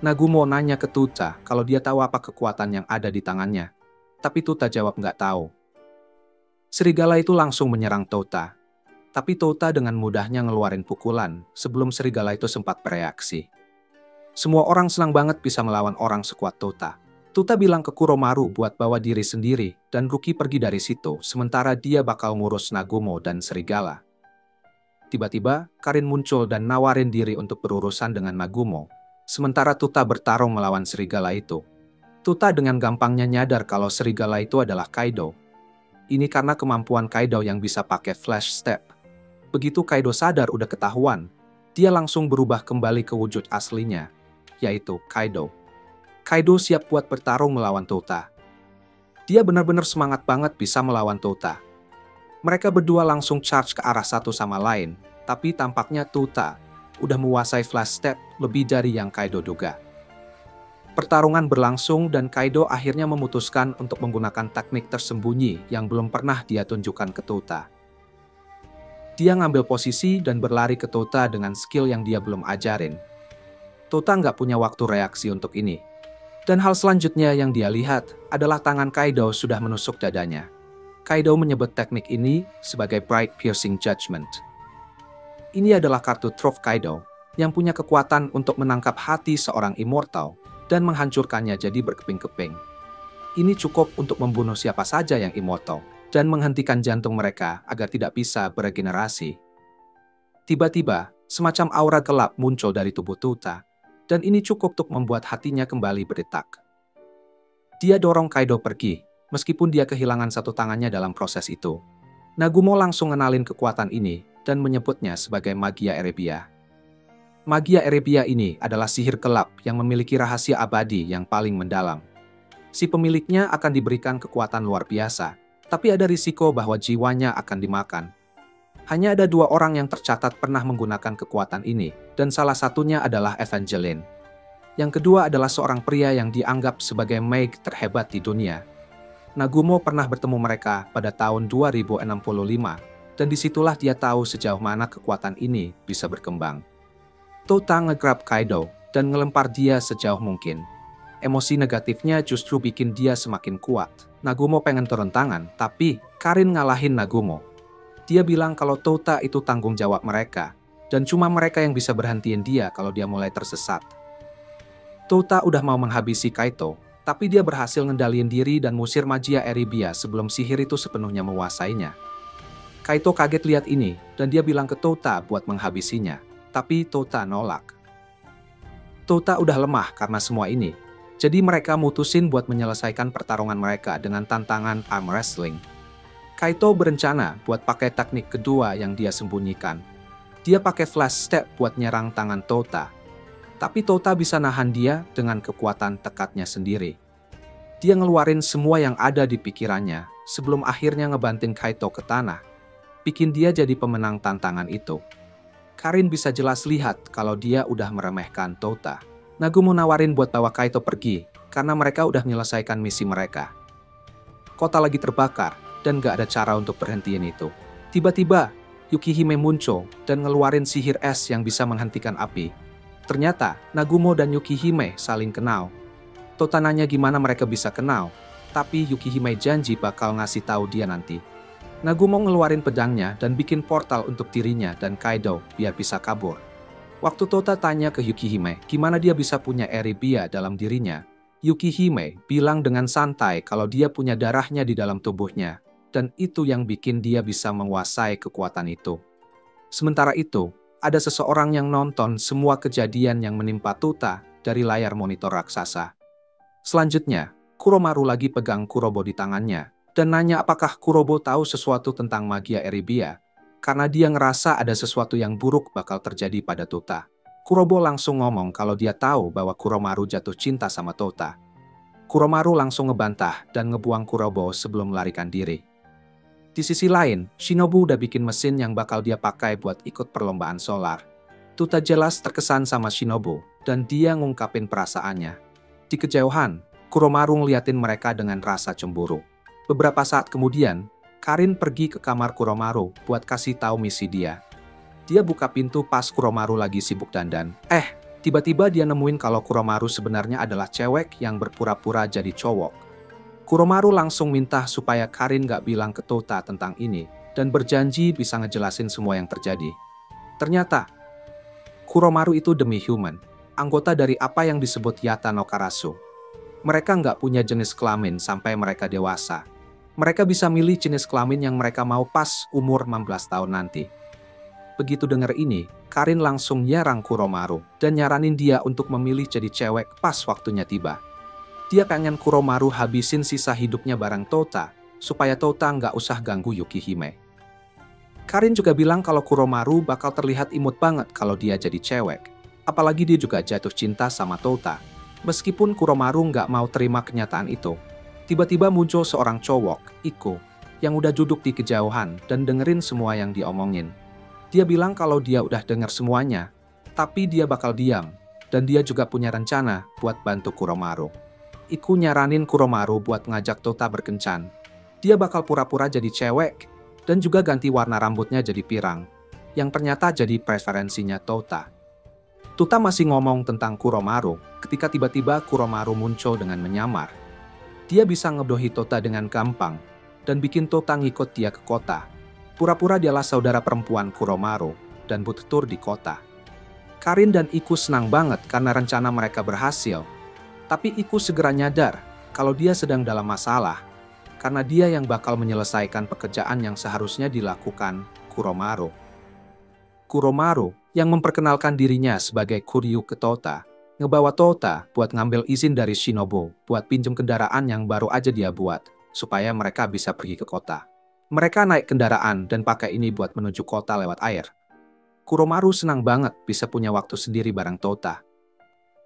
Nagumo nanya ke Tuta kalau dia tahu apa kekuatan yang ada di tangannya. Tapi Tuta jawab nggak tahu. Serigala itu langsung menyerang Tuta. Tapi Tuta dengan mudahnya ngeluarin pukulan sebelum serigala itu sempat bereaksi. Semua orang senang banget bisa melawan orang sekuat Tuta. Tuta bilang ke Kuromaru buat bawa diri sendiri dan Ruki pergi dari situ sementara dia bakal ngurus Nagumo dan serigala. Tiba-tiba, Karin muncul dan nawarin diri untuk berurusan dengan Nagumo. Sementara Tuta bertarung melawan serigala itu. Tuta dengan gampangnya nyadar kalau serigala itu adalah Kaido. Ini karena kemampuan Kaido yang bisa pakai flash step. Begitu Kaido sadar udah ketahuan, dia langsung berubah kembali ke wujud aslinya, yaitu Kaido. Kaido siap buat bertarung melawan Tuta. Dia benar-benar semangat banget bisa melawan Tuta. Mereka berdua langsung charge ke arah satu sama lain, tapi tampaknya Tuta udah menguasai flash step lebih dari yang Kaido duga. Pertarungan berlangsung dan Kaido akhirnya memutuskan untuk menggunakan teknik tersembunyi yang belum pernah dia tunjukkan ke Tuta. Dia ngambil posisi dan berlari ke Tuta dengan skill yang dia belum ajarin. Tuta nggak punya waktu reaksi untuk ini. Dan hal selanjutnya yang dia lihat adalah tangan Kaido sudah menusuk dadanya. Kaido menyebut teknik ini sebagai Bright Piercing Judgment. Ini adalah kartu Trove Kaido yang punya kekuatan untuk menangkap hati seorang immortal dan menghancurkannya jadi berkeping-keping. Ini cukup untuk membunuh siapa saja yang immortal dan menghentikan jantung mereka agar tidak bisa beregenerasi. Tiba-tiba, semacam aura gelap muncul dari tubuh Tuta dan ini cukup untuk membuat hatinya kembali berdetak. Dia dorong Kaido pergi, meskipun dia kehilangan satu tangannya dalam proses itu. Nagumo langsung ngenalin kekuatan ini dan menyebutnya sebagai Magia Erebia. Magia Erebia ini adalah sihir gelap yang memiliki rahasia abadi yang paling mendalam. Si pemiliknya akan diberikan kekuatan luar biasa, tapi ada risiko bahwa jiwanya akan dimakan. Hanya ada 2 orang yang tercatat pernah menggunakan kekuatan ini, dan salah satunya adalah Evangeline. Yang kedua adalah seorang pria yang dianggap sebagai mage terhebat di dunia. Nagumo pernah bertemu mereka pada tahun 2065, dan disitulah dia tahu sejauh mana kekuatan ini bisa berkembang. Tuta nge-grab Kaido dan ngelempar dia sejauh mungkin. Emosi negatifnya justru bikin dia semakin kuat. Nagumo pengen turun tangan, tapi Karin ngalahin Nagumo. Dia bilang kalau Tuta itu tanggung jawab mereka, dan cuma mereka yang bisa berhentiin dia kalau dia mulai tersesat. Tuta udah mau menghabisi Kaito, tapi dia berhasil ngendaliin diri dan musir Magia Erebia sebelum sihir itu sepenuhnya menguasainya. Kaito kaget lihat ini, dan dia bilang ke Tuta buat menghabisinya, tapi Tuta nolak. Tuta udah lemah karena semua ini, jadi mereka mutusin buat menyelesaikan pertarungan mereka dengan tantangan arm wrestling. Kaito berencana buat pakai teknik kedua yang dia sembunyikan. Dia pakai flash step buat nyerang tangan Tuta, tapi Tuta bisa nahan dia dengan kekuatan tekadnya sendiri. Dia ngeluarin semua yang ada di pikirannya sebelum akhirnya ngebanting Kaito ke tanah. Bikin dia jadi pemenang tantangan itu. Karin bisa jelas lihat kalau dia udah meremehkan Tuta. Nagumo nawarin buat bawa Kaito pergi, karena mereka udah menyelesaikan misi mereka. Kota lagi terbakar, dan gak ada cara untuk berhentiin itu. Tiba-tiba, Yukihime muncul dan ngeluarin sihir es yang bisa menghentikan api. Ternyata, Nagumo dan Yukihime saling kenal. Tuta nanya gimana mereka bisa kenal, tapi Yukihime janji bakal ngasih tahu dia nanti. Nagumo ngeluarin pedangnya dan bikin portal untuk dirinya dan Kaido biar bisa kabur. Waktu Tuta tanya ke Yukihime gimana dia bisa punya Erebia dalam dirinya, Yukihime bilang dengan santai kalau dia punya darahnya di dalam tubuhnya, dan itu yang bikin dia bisa menguasai kekuatan itu. Sementara itu, ada seseorang yang nonton semua kejadian yang menimpa Tuta dari layar monitor raksasa. Selanjutnya, Kuromaru lagi pegang Kurobo di tangannya, dan nanya apakah Kurobo tahu sesuatu tentang Magia Erebia, karena dia ngerasa ada sesuatu yang buruk bakal terjadi pada Tuta. Kurobo langsung ngomong kalau dia tahu bahwa Kuromaru jatuh cinta sama Tuta. Kuromaru langsung ngebantah dan ngebuang Kurobo sebelum melarikan diri. Di sisi lain, Shinobu udah bikin mesin yang bakal dia pakai buat ikut perlombaan solar. Tuta jelas terkesan sama Shinobu, dan dia ngungkapin perasaannya. Di kejauhan, Kuromaru ngeliatin mereka dengan rasa cemburu. Beberapa saat kemudian, Karin pergi ke kamar Kuromaru buat kasih tahu misi dia. Dia buka pintu pas Kuromaru lagi sibuk dandan. Tiba-tiba dia nemuin kalau Kuromaru sebenarnya adalah cewek yang berpura-pura jadi cowok. Kuromaru langsung minta supaya Karin gak bilang ke Tota tentang ini dan berjanji bisa ngejelasin semua yang terjadi. Ternyata, Kuromaru itu demi-human, anggota dari apa yang disebut Yata no Karasu. Mereka nggak punya jenis kelamin sampai mereka dewasa. Mereka bisa milih jenis kelamin yang mereka mau pas umur 16 tahun nanti. Begitu dengar ini, Karin langsung nyerang Kuromaru dan nyaranin dia untuk memilih jadi cewek pas waktunya tiba. Dia pengen Kuromaru habisin sisa hidupnya bareng Tota, supaya Tota nggak usah ganggu Yukihime. Karin juga bilang kalau Kuromaru bakal terlihat imut banget kalau dia jadi cewek. Apalagi dia juga jatuh cinta sama Tota. Meskipun Kuromaru nggak mau terima kenyataan itu, tiba-tiba muncul seorang cowok, Iko, yang udah duduk di kejauhan dan dengerin semua yang diomongin. Dia bilang kalau dia udah denger semuanya, tapi dia bakal diam, dan dia juga punya rencana buat bantu Kuromaru. Iku nyaranin Kuromaru buat ngajak Tota berkencan. Dia bakal pura-pura jadi cewek, dan juga ganti warna rambutnya jadi pirang, yang ternyata jadi preferensinya Tota. Tota masih ngomong tentang Kuromaru, ketika tiba-tiba Kuromaru muncul dengan menyamar. Dia bisa ngebodohi Tota dengan gampang, dan bikin Tota ngikut dia ke kota. Pura-pura dialah saudara perempuan Kuromaru, dan butuh tur di kota. Karin dan Iku senang banget karena rencana mereka berhasil. Tapi Iku segera nyadar kalau dia sedang dalam masalah, karena dia yang bakal menyelesaikan pekerjaan yang seharusnya dilakukan Kuromaru. Kuromaru, yang memperkenalkan dirinya sebagai Kuryu ke Tota, ngebawa Tota buat ngambil izin dari Shinobu buat pinjem kendaraan yang baru aja dia buat, supaya mereka bisa pergi ke kota. Mereka naik kendaraan dan pakai ini buat menuju kota lewat air. Kuromaru senang banget bisa punya waktu sendiri bareng Tota.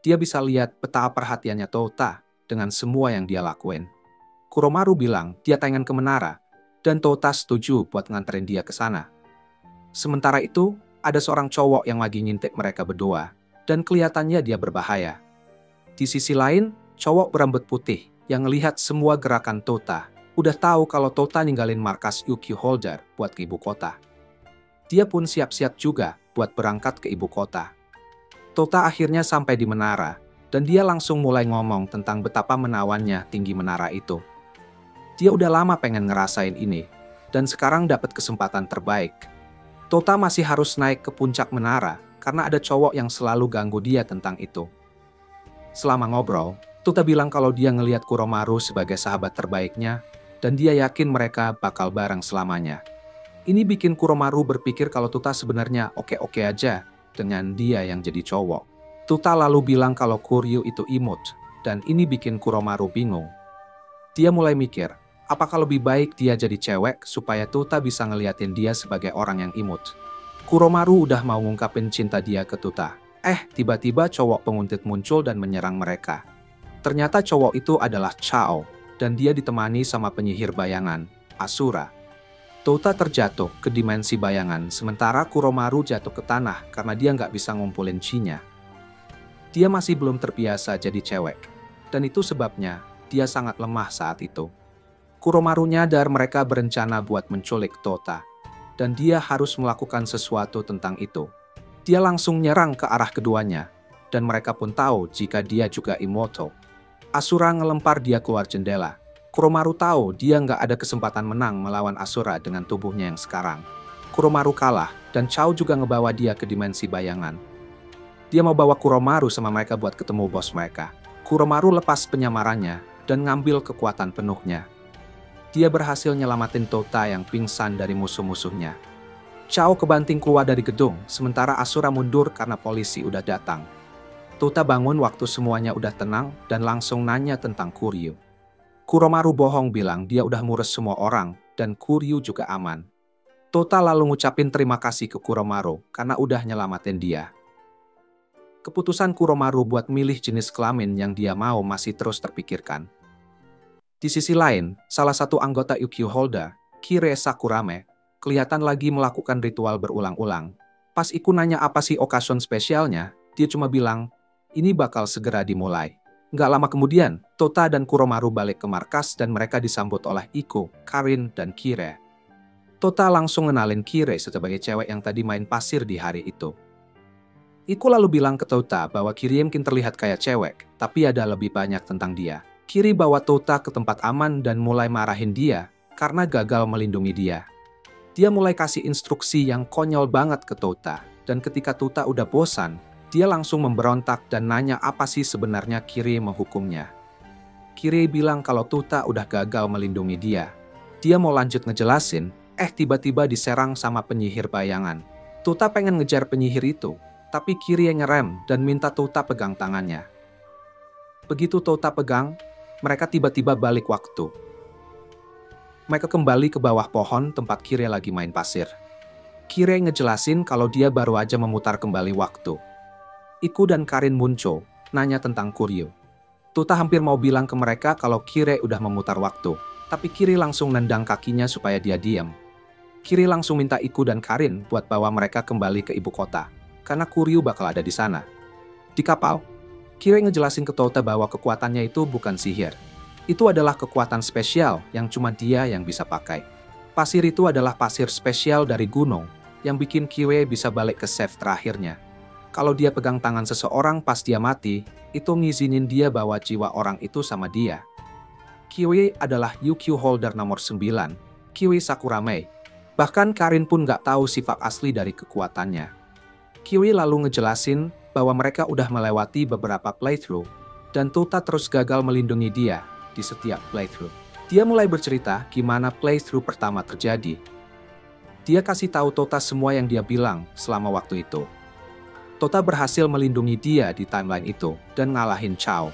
Dia bisa lihat betapa perhatiannya Tota dengan semua yang dia lakuin. Kuromaru bilang dia pengen ke menara, dan Tota setuju buat nganterin dia ke sana. Sementara itu, ada seorang cowok yang lagi ngintip mereka berdua, dan kelihatannya dia berbahaya. Di sisi lain, cowok berambut putih yang ngelihat semua gerakan Tota, udah tahu kalau Tota ninggalin markas UQ Holder buat ke ibu kota. Dia pun siap-siap juga buat berangkat ke ibu kota. Tota akhirnya sampai di menara, dan dia langsung mulai ngomong tentang betapa menawannya tinggi menara itu. Dia udah lama pengen ngerasain ini, dan sekarang dapat kesempatan terbaik. Tota masih harus naik ke puncak menara, karena ada cowok yang selalu ganggu dia tentang itu. Selama ngobrol, Tota bilang kalau dia ngelihat Kuromaru sebagai sahabat terbaiknya, dan dia yakin mereka bakal bareng selamanya. Ini bikin Kuromaru berpikir kalau Tota sebenarnya oke-oke aja dengan dia yang jadi cowok. Tota lalu bilang kalau Kuryu itu imut, dan ini bikin Kuromaru bingung. Dia mulai mikir, apakah lebih baik dia jadi cewek supaya Tota bisa ngeliatin dia sebagai orang yang imut. Kuromaru udah mau ngungkapin cinta dia ke Tota. Tiba-tiba cowok penguntit muncul dan menyerang mereka. Ternyata cowok itu adalah Chao, dan dia ditemani sama penyihir bayangan, Asura. Tota terjatuh ke dimensi bayangan, sementara Kuromaru jatuh ke tanah karena dia nggak bisa ngumpulin chi-nya. Dia masih belum terbiasa jadi cewek, dan itu sebabnya dia sangat lemah saat itu. Kuromaru nyadar mereka berencana buat menculik Tota, dan dia harus melakukan sesuatu tentang itu. Dia langsung nyerang ke arah keduanya, dan mereka pun tahu jika dia juga immortal. Asura ngelempar dia keluar jendela. Kuromaru tahu dia nggak ada kesempatan menang melawan Asura dengan tubuhnya yang sekarang. Kuromaru kalah, dan Chao juga ngebawa dia ke dimensi bayangan. Dia mau bawa Kuromaru sama mereka buat ketemu bos mereka. Kuromaru lepas penyamarannya, dan ngambil kekuatan penuhnya. Dia berhasil nyelamatin Tota yang pingsan dari musuh-musuhnya. Chao kebanting keluar dari gedung, sementara Asura mundur karena polisi udah datang. Tota bangun waktu semuanya udah tenang dan langsung nanya tentang Kuryu. Kuromaru bohong bilang dia udah ngurus semua orang dan Kuryu juga aman. Tota lalu ngucapin terima kasih ke Kuromaru karena udah nyelamatin dia. Keputusan Kuromaru buat milih jenis kelamin yang dia mau masih terus terpikirkan. Di sisi lain, salah satu anggota UQ Holder, Kire Sakurame, kelihatan lagi melakukan ritual berulang-ulang. Pas Iku nanya apa sih occasion spesialnya, dia cuma bilang, ini bakal segera dimulai. Nggak lama kemudian, Tota dan Kuromaru balik ke markas dan mereka disambut oleh Iku, Karin, dan Kire. Tota langsung ngenalin Kire sebagai cewek yang tadi main pasir di hari itu. Iku lalu bilang ke Tota bahwa Kirie mungkin terlihat kayak cewek, tapi ada lebih banyak tentang dia. Kiri bawa Tota ke tempat aman dan mulai marahin dia karena gagal melindungi dia. Dia mulai kasih instruksi yang konyol banget ke Tota, dan ketika Tota udah bosan, dia langsung memberontak dan nanya apa sih sebenarnya Kirie menghukumnya. Kirie bilang kalau Tota udah gagal melindungi dia. Dia mau lanjut ngejelasin, tiba-tiba diserang sama penyihir bayangan. Tota pengen ngejar penyihir itu, tapi Kirie ngerem dan minta Tota pegang tangannya. Begitu Tota pegang, mereka tiba-tiba balik waktu. Mereka kembali ke bawah pohon tempat Kirie lagi main pasir. Kirie ngejelasin kalau dia baru aja memutar kembali waktu. Iku dan Karin muncul, nanya tentang Kuryu. Tota hampir mau bilang ke mereka kalau Kirie udah memutar waktu, tapi Kirie langsung nendang kakinya supaya dia diam. Kirie langsung minta Iku dan Karin buat bawa mereka kembali ke ibu kota, karena Kuryu bakal ada di sana. Di kapal, Kirie ngejelasin ke Tota bahwa kekuatannya itu bukan sihir. Itu adalah kekuatan spesial yang cuma dia yang bisa pakai. Pasir itu adalah pasir spesial dari gunung yang bikin Kirie bisa balik ke save terakhirnya. Kalau dia pegang tangan seseorang pas dia mati, itu ngizinin dia bawa jiwa orang itu sama dia. Kirie adalah UQ holder nomor 9, Kiwi Sakurame. Bahkan Karin pun nggak tahu sifat asli dari kekuatannya. Kirie lalu ngejelasin bahwa mereka udah melewati beberapa playthrough, dan Tota terus gagal melindungi dia di setiap playthrough. Dia mulai bercerita gimana playthrough pertama terjadi. Dia kasih tahu Tota semua yang dia bilang selama waktu itu. Tota berhasil melindungi dia di timeline itu dan ngalahin Chao.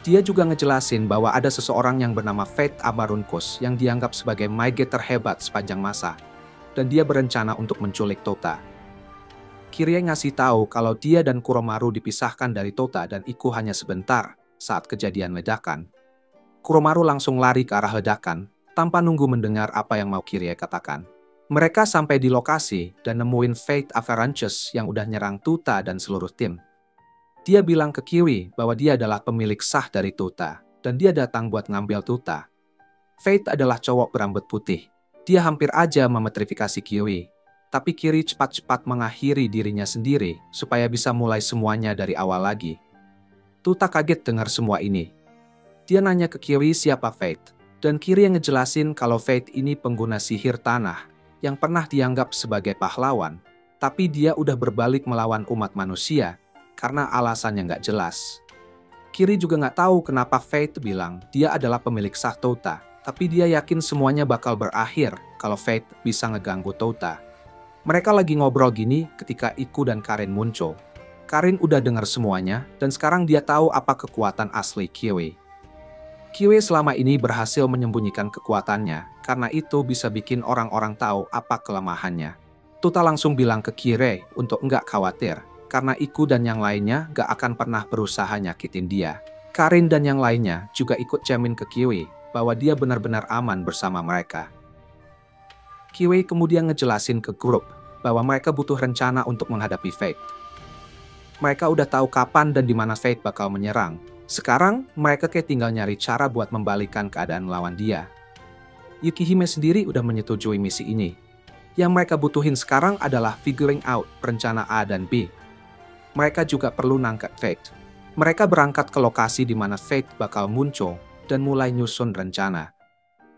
Dia juga ngejelasin bahwa ada seseorang yang bernama Fate Amarunkus yang dianggap sebagai maige terhebat sepanjang masa, dan dia berencana untuk menculik Tota. Kirie ngasih tahu kalau dia dan Kuromaru dipisahkan dari Tota dan Iku hanya sebentar saat kejadian ledakan. Kuromaru langsung lari ke arah ledakan tanpa nunggu mendengar apa yang mau Kirie katakan. Mereka sampai di lokasi dan nemuin Fate Avalanches yang udah nyerang Tota dan seluruh tim. Dia bilang ke Kirie bahwa dia adalah pemilik sah dari Tota, dan dia datang buat ngambil Tota. Fate adalah cowok berambut putih. Dia hampir aja memetrifikasi Kirie, tapi Kirie cepat-cepat mengakhiri dirinya sendiri supaya bisa mulai semuanya dari awal lagi. Tota kaget dengar semua ini. Dia nanya ke Kirie siapa Fate, dan Kirie ngejelasin kalau Fate ini pengguna sihir tanah yang pernah dianggap sebagai pahlawan, tapi dia udah berbalik melawan umat manusia karena alasannya nggak jelas. Kirie juga nggak tahu kenapa Fate bilang dia adalah pemilik sah Tota, tapi dia yakin semuanya bakal berakhir kalau Fate bisa ngeganggu Tota. Mereka lagi ngobrol gini ketika Iku dan Karin muncul. Karin udah dengar semuanya, dan sekarang dia tahu apa kekuatan asli Kirie. Kirie selama ini berhasil menyembunyikan kekuatannya, karena itu bisa bikin orang-orang tahu apa kelemahannya. Tota langsung bilang ke Kirie untuk nggak khawatir, karena Iku dan yang lainnya gak akan pernah berusaha nyakitin dia. Karin dan yang lainnya juga ikut jamin ke Kirie bahwa dia benar-benar aman bersama mereka. Kirie kemudian ngejelasin ke grup bahwa mereka butuh rencana untuk menghadapi Fate. Mereka udah tahu kapan dan di mana Fate bakal menyerang. Sekarang mereka kayak tinggal nyari cara buat membalikan keadaan lawan dia. Yukihime sendiri udah menyetujui misi ini. Yang mereka butuhin sekarang adalah figuring out rencana A dan B. Mereka juga perlu nangkep Fate. Mereka berangkat ke lokasi di mana Fate bakal muncul dan mulai nyusun rencana.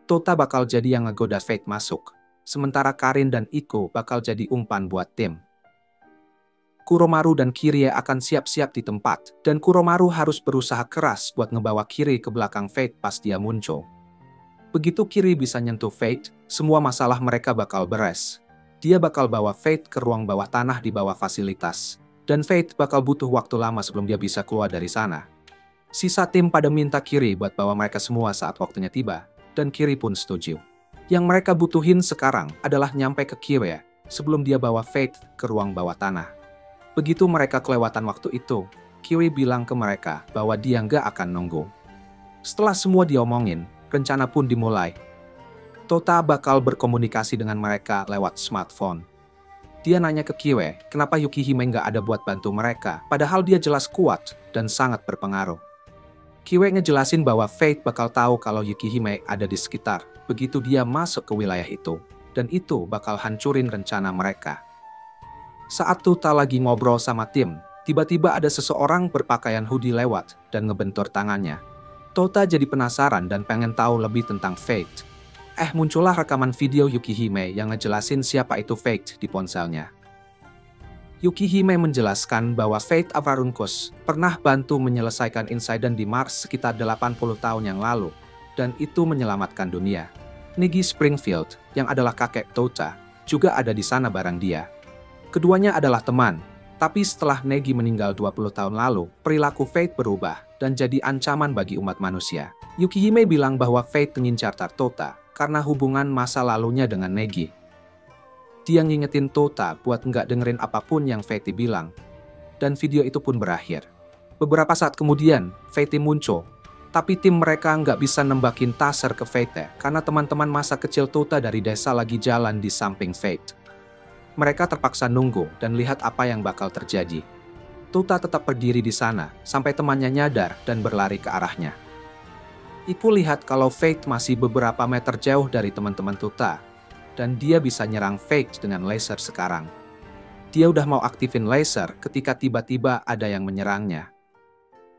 Tota bakal jadi yang ngegoda Fate masuk, sementara Karin dan Iku bakal jadi umpan buat tim. Kuromaru dan Kirie akan siap-siap di tempat, dan Kuromaru harus berusaha keras buat ngebawa Kirie ke belakang Fate pas dia muncul. Begitu Kirie bisa nyentuh Fate, semua masalah mereka bakal beres. Dia bakal bawa Fate ke ruang bawah tanah di bawah fasilitas. Dan Fate bakal butuh waktu lama sebelum dia bisa keluar dari sana. Sisa tim pada minta Kirie buat bawa mereka semua saat waktunya tiba, dan Kirie pun setuju. Yang mereka butuhin sekarang adalah nyampe ke Kirie sebelum dia bawa Fate ke ruang bawah tanah. Begitu mereka kelewatan waktu itu, Kirie bilang ke mereka bahwa dia nggak akan nunggu. Setelah semua diomongin, rencana pun dimulai. Tota bakal berkomunikasi dengan mereka lewat smartphone. Dia nanya ke Kirie, kenapa Yukihime nggak ada buat bantu mereka, padahal dia jelas kuat dan sangat berpengaruh. Kirie ngejelasin bahwa Fate bakal tahu kalau Yukihime ada di sekitar, begitu dia masuk ke wilayah itu, dan itu bakal hancurin rencana mereka. Saat Tota lagi ngobrol sama Tim, tiba-tiba ada seseorang berpakaian hoodie lewat dan ngebentur tangannya. Tota jadi penasaran dan pengen tahu lebih tentang Fate. Muncullah rekaman video Yukihime yang ngejelasin siapa itu Fate di ponselnya. Yukihime menjelaskan bahwa Fate Avarunkus pernah bantu menyelesaikan insiden di Mars sekitar 80 tahun yang lalu, dan itu menyelamatkan dunia. Negi Springfield, yang adalah kakek Tota, juga ada di sana bareng dia. Keduanya adalah teman, tapi setelah Negi meninggal 20 tahun lalu, perilaku Fate berubah dan jadi ancaman bagi umat manusia. Yukihime bilang bahwa Fate mengincar Tota karena hubungan masa lalunya dengan Negi. Dia ngingetin Tota buat nggak dengerin apapun yang Fate bilang, dan video itu pun berakhir. Beberapa saat kemudian, Fate muncul, tapi tim mereka nggak bisa nembakin taser ke Fate karena teman-teman masa kecil Tota dari desa lagi jalan di samping Fate. Mereka terpaksa nunggu dan lihat apa yang bakal terjadi. Tota tetap berdiri di sana sampai temannya nyadar dan berlari ke arahnya. Iku lihat kalau Fate masih beberapa meter jauh dari teman-teman Tota, dan dia bisa nyerang Fate dengan laser sekarang. Dia udah mau aktifin laser ketika tiba-tiba ada yang menyerangnya.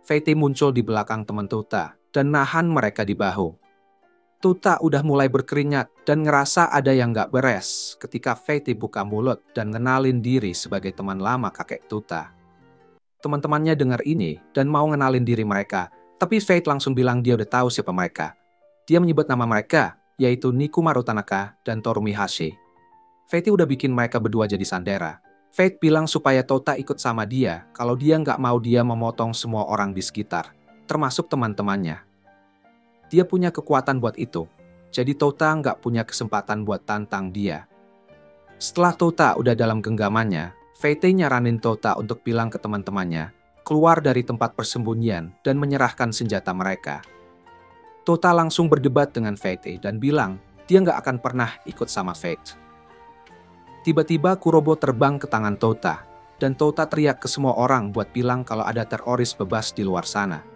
Fate muncul di belakang teman Tota dan nahan mereka di bahu. Tota udah mulai berkeringat dan ngerasa ada yang gak beres ketika Fate buka mulut dan ngenalin diri sebagai teman lama kakek Tota. Teman-temannya dengar ini dan mau ngenalin diri mereka, tapi Fate langsung bilang dia udah tahu siapa mereka. Dia menyebut nama mereka, yaitu Nikumaru Tanaka dan Torumi Hashi. Fate udah bikin mereka berdua jadi sandera. Fate bilang supaya Tota ikut sama dia kalau dia nggak mau dia memotong semua orang di sekitar, termasuk teman-temannya. Dia punya kekuatan buat itu, jadi Tota nggak punya kesempatan buat tantang dia. Setelah Tota udah dalam genggamannya, Fate nyaranin Tota untuk bilang ke teman-temannya, keluar dari tempat persembunyian dan menyerahkan senjata mereka. Tota langsung berdebat dengan Fate dan bilang dia nggak akan pernah ikut sama Fate. Tiba-tiba Kurobo terbang ke tangan Tota, dan Tota teriak ke semua orang buat bilang kalau ada teroris bebas di luar sana.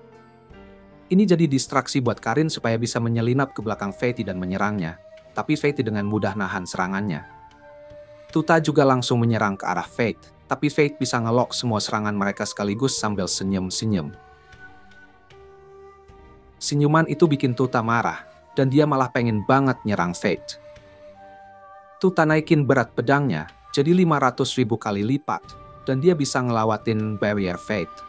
Ini jadi distraksi buat Karin supaya bisa menyelinap ke belakang Fate dan menyerangnya, tapi Fate dengan mudah nahan serangannya. Tota juga langsung menyerang ke arah Fate, tapi Fate bisa ngelok semua serangan mereka sekaligus sambil senyum-senyum. Senyuman itu bikin Tota marah, dan dia malah pengen banget nyerang Fate. Tota naikin berat pedangnya jadi 500.000 kali lipat, dan dia bisa ngelawatin barrier Fate.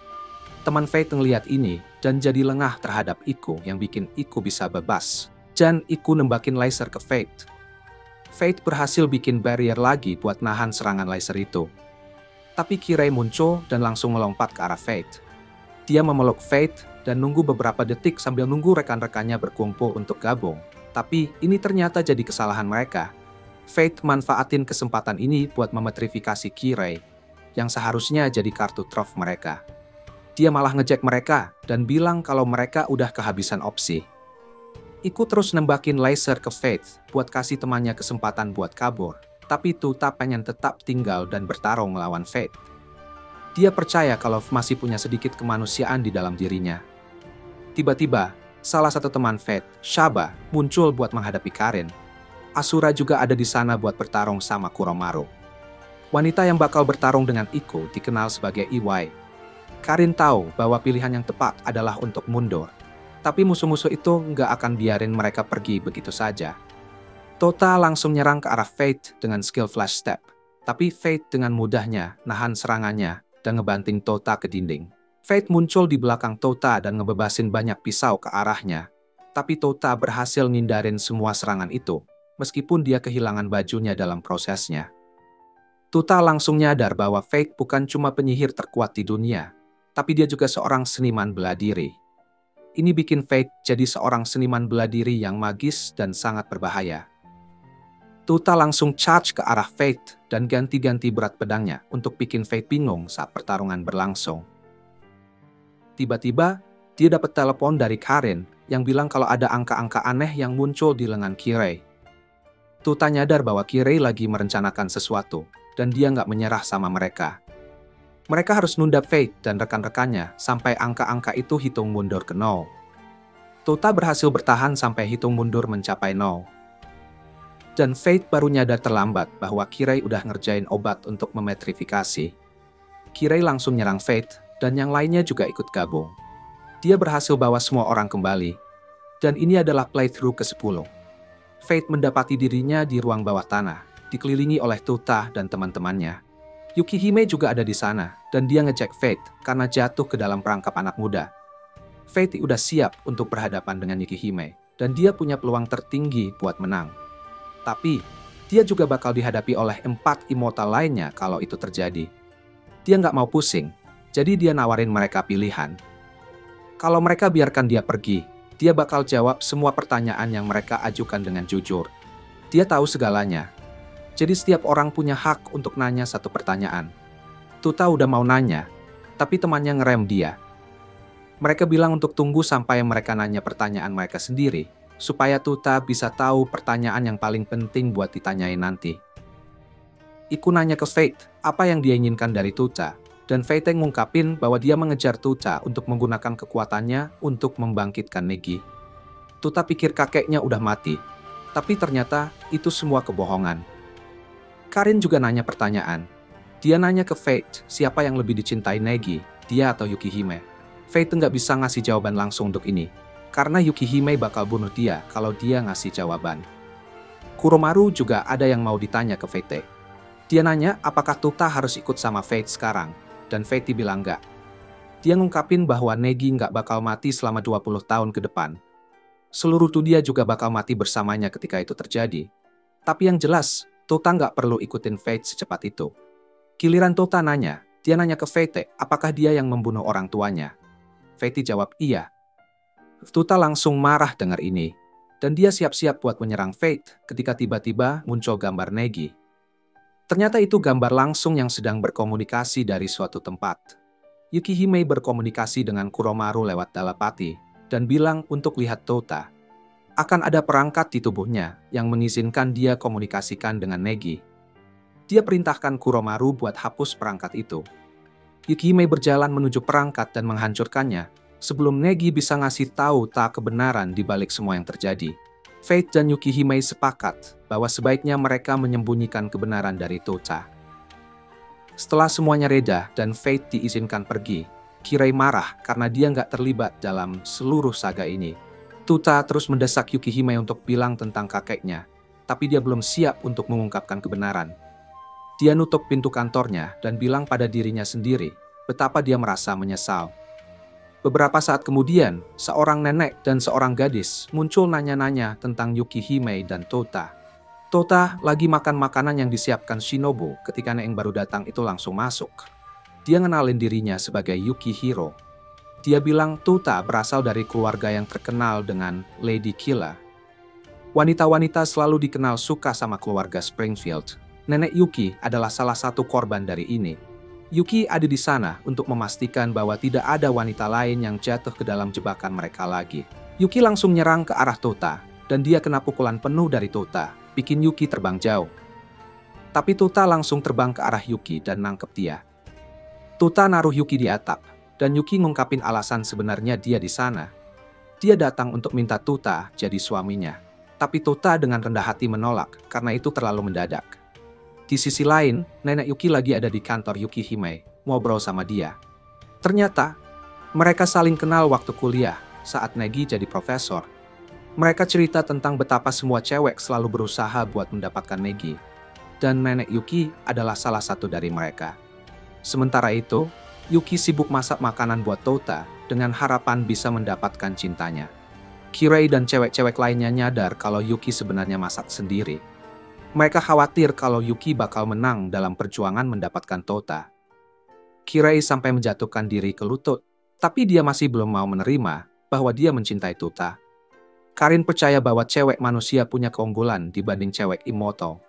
Teman Fate ngeliat ini dan jadi lengah terhadap Iku yang bikin Iku bisa bebas. Dan Iku nembakin laser ke Fate. Fate berhasil bikin barrier lagi buat nahan serangan laser itu. Tapi Kirei muncul dan langsung melompat ke arah Fate. Dia memeluk Fate dan nunggu beberapa detik sambil nunggu rekan-rekannya berkumpul untuk gabung. Tapi ini ternyata jadi kesalahan mereka. Fate manfaatin kesempatan ini buat memetrifikasi Kirei, yang seharusnya jadi kartu truf mereka. Dia malah ngejek mereka dan bilang kalau mereka udah kehabisan opsi. Iku terus nembakin laser ke Fate buat kasih temannya kesempatan buat kabur, tapi Tota pengen tetap tinggal dan bertarung melawan Fate. Dia percaya kalau masih punya sedikit kemanusiaan di dalam dirinya. Tiba-tiba, salah satu teman Fate, Shaba, muncul buat menghadapi Karin. Asura juga ada di sana buat bertarung sama Kuromaru. Wanita yang bakal bertarung dengan Iku dikenal sebagai Iwai. Karin tahu bahwa pilihan yang tepat adalah untuk mundur. Tapi musuh-musuh itu nggak akan biarin mereka pergi begitu saja. Tota langsung nyerang ke arah Fate dengan skill flash step. Tapi Fate dengan mudahnya nahan serangannya dan ngebanting Tota ke dinding. Fate muncul di belakang Tota dan ngebebasin banyak pisau ke arahnya. Tapi Tota berhasil ngindarin semua serangan itu, meskipun dia kehilangan bajunya dalam prosesnya. Tota langsung nyadar bahwa Fate bukan cuma penyihir terkuat di dunia, tapi dia juga seorang seniman bela diri. Ini bikin Fate jadi seorang seniman bela diri yang magis dan sangat berbahaya. Tota langsung charge ke arah Fate dan ganti-ganti berat pedangnya untuk bikin Fate bingung saat pertarungan berlangsung. Tiba-tiba, dia dapat telepon dari Karin yang bilang kalau ada angka-angka aneh yang muncul di lengan Kirei. Tota nyadar bahwa Kirei lagi merencanakan sesuatu, dan dia nggak menyerah sama mereka. Mereka harus nunda Fate dan rekan-rekannya sampai angka-angka itu hitung mundur ke 0. Tota berhasil bertahan sampai hitung mundur mencapai 0. Dan Fate baru nyadar terlambat bahwa Kirei udah ngerjain obat untuk memetrifikasi. Kirei langsung nyerang Fate, dan yang lainnya juga ikut gabung. Dia berhasil bawa semua orang kembali, dan ini adalah playthrough ke-10. Fate mendapati dirinya di ruang bawah tanah, dikelilingi oleh Tuta dan teman-temannya. Yukihime juga ada di sana, dan dia ngecek Fate karena jatuh ke dalam perangkap anak muda. Fate udah siap untuk berhadapan dengan Yukihime, dan dia punya peluang tertinggi buat menang. Tapi, dia juga bakal dihadapi oleh 4 immortal lainnya kalau itu terjadi. Dia nggak mau pusing, jadi dia nawarin mereka pilihan. Kalau mereka biarkan dia pergi, dia bakal jawab semua pertanyaan yang mereka ajukan dengan jujur. Dia tahu segalanya. Jadi setiap orang punya hak untuk nanya satu pertanyaan. Tuta udah mau nanya, tapi temannya ngerem dia. Mereka bilang untuk tunggu sampai mereka nanya pertanyaan mereka sendiri, supaya Tuta bisa tahu pertanyaan yang paling penting buat ditanyain nanti. Iku nanya ke Fate apa yang dia inginkan dari Tuta, dan Fate ngungkapin bahwa dia mengejar Tuta untuk menggunakan kekuatannya untuk membangkitkan Negi. Tuta pikir kakeknya udah mati, tapi ternyata itu semua kebohongan. Karin juga nanya pertanyaan. Dia nanya ke Fate siapa yang lebih dicintai Negi, dia atau Yukihime. Fate nggak bisa ngasih jawaban langsung untuk ini, karena Yukihime bakal bunuh dia kalau dia ngasih jawaban. Kuromaru juga ada yang mau ditanya ke Fate. Dia nanya apakah Tuta harus ikut sama Fate sekarang, dan Fate bilang enggak. Dia ngungkapin bahwa Negi nggak bakal mati selama 20 tahun ke depan. Seluruh dunia juga bakal mati bersamanya ketika itu terjadi. Tapi yang jelas, Tuta nggak perlu ikutin Fate secepat itu. Giliran Tuta nanya, dia nanya ke Fate apakah dia yang membunuh orang tuanya. Fate jawab iya. Tuta langsung marah dengar ini, dan dia siap-siap buat menyerang Fate ketika tiba-tiba muncul gambar Negi. Ternyata itu gambar langsung yang sedang berkomunikasi dari suatu tempat. Yukihime berkomunikasi dengan Kuromaru lewat telepati, dan bilang untuk lihat Tuta. Akan ada perangkat di tubuhnya yang mengizinkan dia komunikasikan dengan Negi. Dia perintahkan Kuromaru buat hapus perangkat itu. Yukihime berjalan menuju perangkat dan menghancurkannya, sebelum Negi bisa ngasih tahu tak kebenaran di balik semua yang terjadi. Fate dan Yukihime sepakat bahwa sebaiknya mereka menyembunyikan kebenaran dari Tuta. Setelah semuanya reda dan Fate diizinkan pergi, Kirei marah karena dia nggak terlibat dalam seluruh saga ini. Tuta terus mendesak Yukihime untuk bilang tentang kakeknya, tapi dia belum siap untuk mengungkapkan kebenaran. Dia nutup pintu kantornya dan bilang pada dirinya sendiri betapa dia merasa menyesal. Beberapa saat kemudian, seorang nenek dan seorang gadis muncul nanya-nanya tentang Yukihime dan Tuta. Tuta lagi makan makanan yang disiapkan Shinobu ketika nenek yang baru datang itu langsung masuk. Dia ngenalin dirinya sebagai Yukihiro. Dia bilang Tuta berasal dari keluarga yang terkenal dengan Lady Killer. Wanita-wanita selalu dikenal suka sama keluarga Springfield. Nenek Yuki adalah salah satu korban dari ini. Yuki ada di sana untuk memastikan bahwa tidak ada wanita lain yang jatuh ke dalam jebakan mereka lagi. Yuki langsung nyerang ke arah Tuta, dan dia kena pukulan penuh dari Tuta, bikin Yuki terbang jauh. Tapi Tuta langsung terbang ke arah Yuki dan nangkep dia. Tuta naruh Yuki di atap, dan Yuki ngungkapin alasan sebenarnya dia di sana. Dia datang untuk minta Tuta jadi suaminya, tapi Tuta dengan rendah hati menolak karena itu terlalu mendadak. Di sisi lain, nenek Yuki lagi ada di kantor Yukihime, ngobrol sama dia. Ternyata, mereka saling kenal waktu kuliah saat Negi jadi profesor. Mereka cerita tentang betapa semua cewek selalu berusaha buat mendapatkan Negi. Dan nenek Yuki adalah salah satu dari mereka. Sementara itu, Yuki sibuk masak makanan buat Tuta dengan harapan bisa mendapatkan cintanya. Kirei dan cewek-cewek lainnya nyadar kalau Yuki sebenarnya masak sendiri. Mereka khawatir kalau Yuki bakal menang dalam perjuangan mendapatkan Tuta. Kirei sampai menjatuhkan diri ke lutut, tapi dia masih belum mau menerima bahwa dia mencintai Tuta. Karin percaya bahwa cewek manusia punya keunggulan dibanding cewek immortal.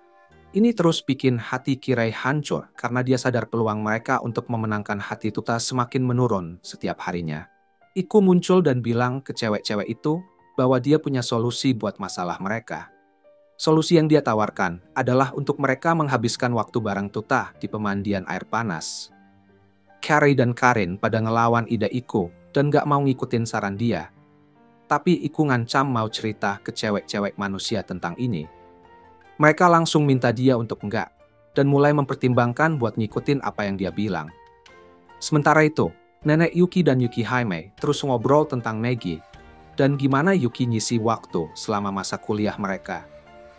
Ini terus bikin hati Kirei hancur karena dia sadar peluang mereka untuk memenangkan hati Tuta semakin menurun setiap harinya. Iku muncul dan bilang ke cewek-cewek itu bahwa dia punya solusi buat masalah mereka. Solusi yang dia tawarkan adalah untuk mereka menghabiskan waktu bareng Tuta di pemandian air panas. Carrie dan Karin pada ngelawan ide Iku dan gak mau ngikutin saran dia. Tapi Iku ngancam mau cerita ke cewek-cewek manusia tentang ini. Mereka langsung minta dia untuk enggak, dan mulai mempertimbangkan buat ngikutin apa yang dia bilang. Sementara itu, Nenek Yuki dan Yukihime terus ngobrol tentang Negi, dan gimana Yuki ngisi waktu selama masa kuliah mereka.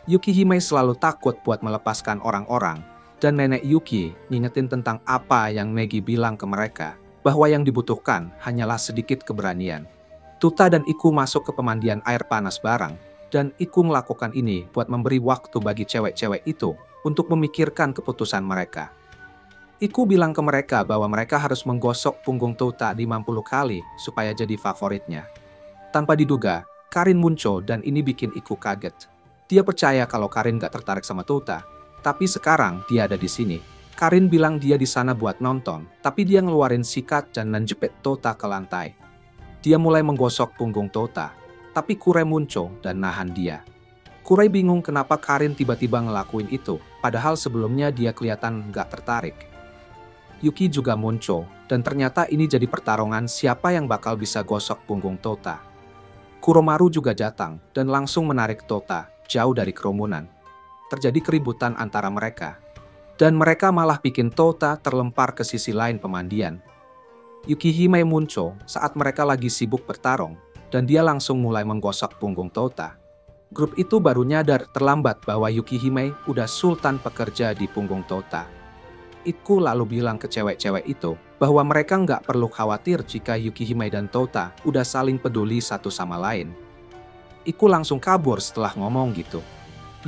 Yukihime selalu takut buat melepaskan orang-orang, dan Nenek Yuki ngingetin tentang apa yang Negi bilang ke mereka, bahwa yang dibutuhkan hanyalah sedikit keberanian. Tuta dan Iku masuk ke pemandian air panas bareng, dan Iku melakukan ini buat memberi waktu bagi cewek-cewek itu untuk memikirkan keputusan mereka. Iku bilang ke mereka bahwa mereka harus menggosok punggung Tuta 50 kali supaya jadi favoritnya. Tanpa diduga, Karin muncul dan ini bikin Iku kaget. Dia percaya kalau Karin gak tertarik sama Tuta, tapi sekarang dia ada di sini. Karin bilang dia di sana buat nonton, tapi dia ngeluarin sikat dan menjepit Tuta ke lantai. Dia mulai menggosok punggung Tuta, tapi Kurei muncul dan nahan dia. Kurei bingung kenapa Karin tiba-tiba ngelakuin itu, padahal sebelumnya dia kelihatan gak tertarik. Yuki juga muncul, dan ternyata ini jadi pertarungan siapa yang bakal bisa gosok punggung Tota. Kuromaru juga datang, dan langsung menarik Tota jauh dari kerumunan. Terjadi keributan antara mereka, dan mereka malah bikin Tota terlempar ke sisi lain pemandian. Yukihime muncul saat mereka lagi sibuk bertarung, dan dia langsung mulai menggosok punggung Tota. Grup itu baru nyadar terlambat bahwa Yukihime udah sultan pekerja di punggung Tota. Iku lalu bilang ke cewek-cewek itu bahwa mereka nggak perlu khawatir jika Yukihime dan Tota udah saling peduli satu sama lain. Iku langsung kabur setelah ngomong gitu.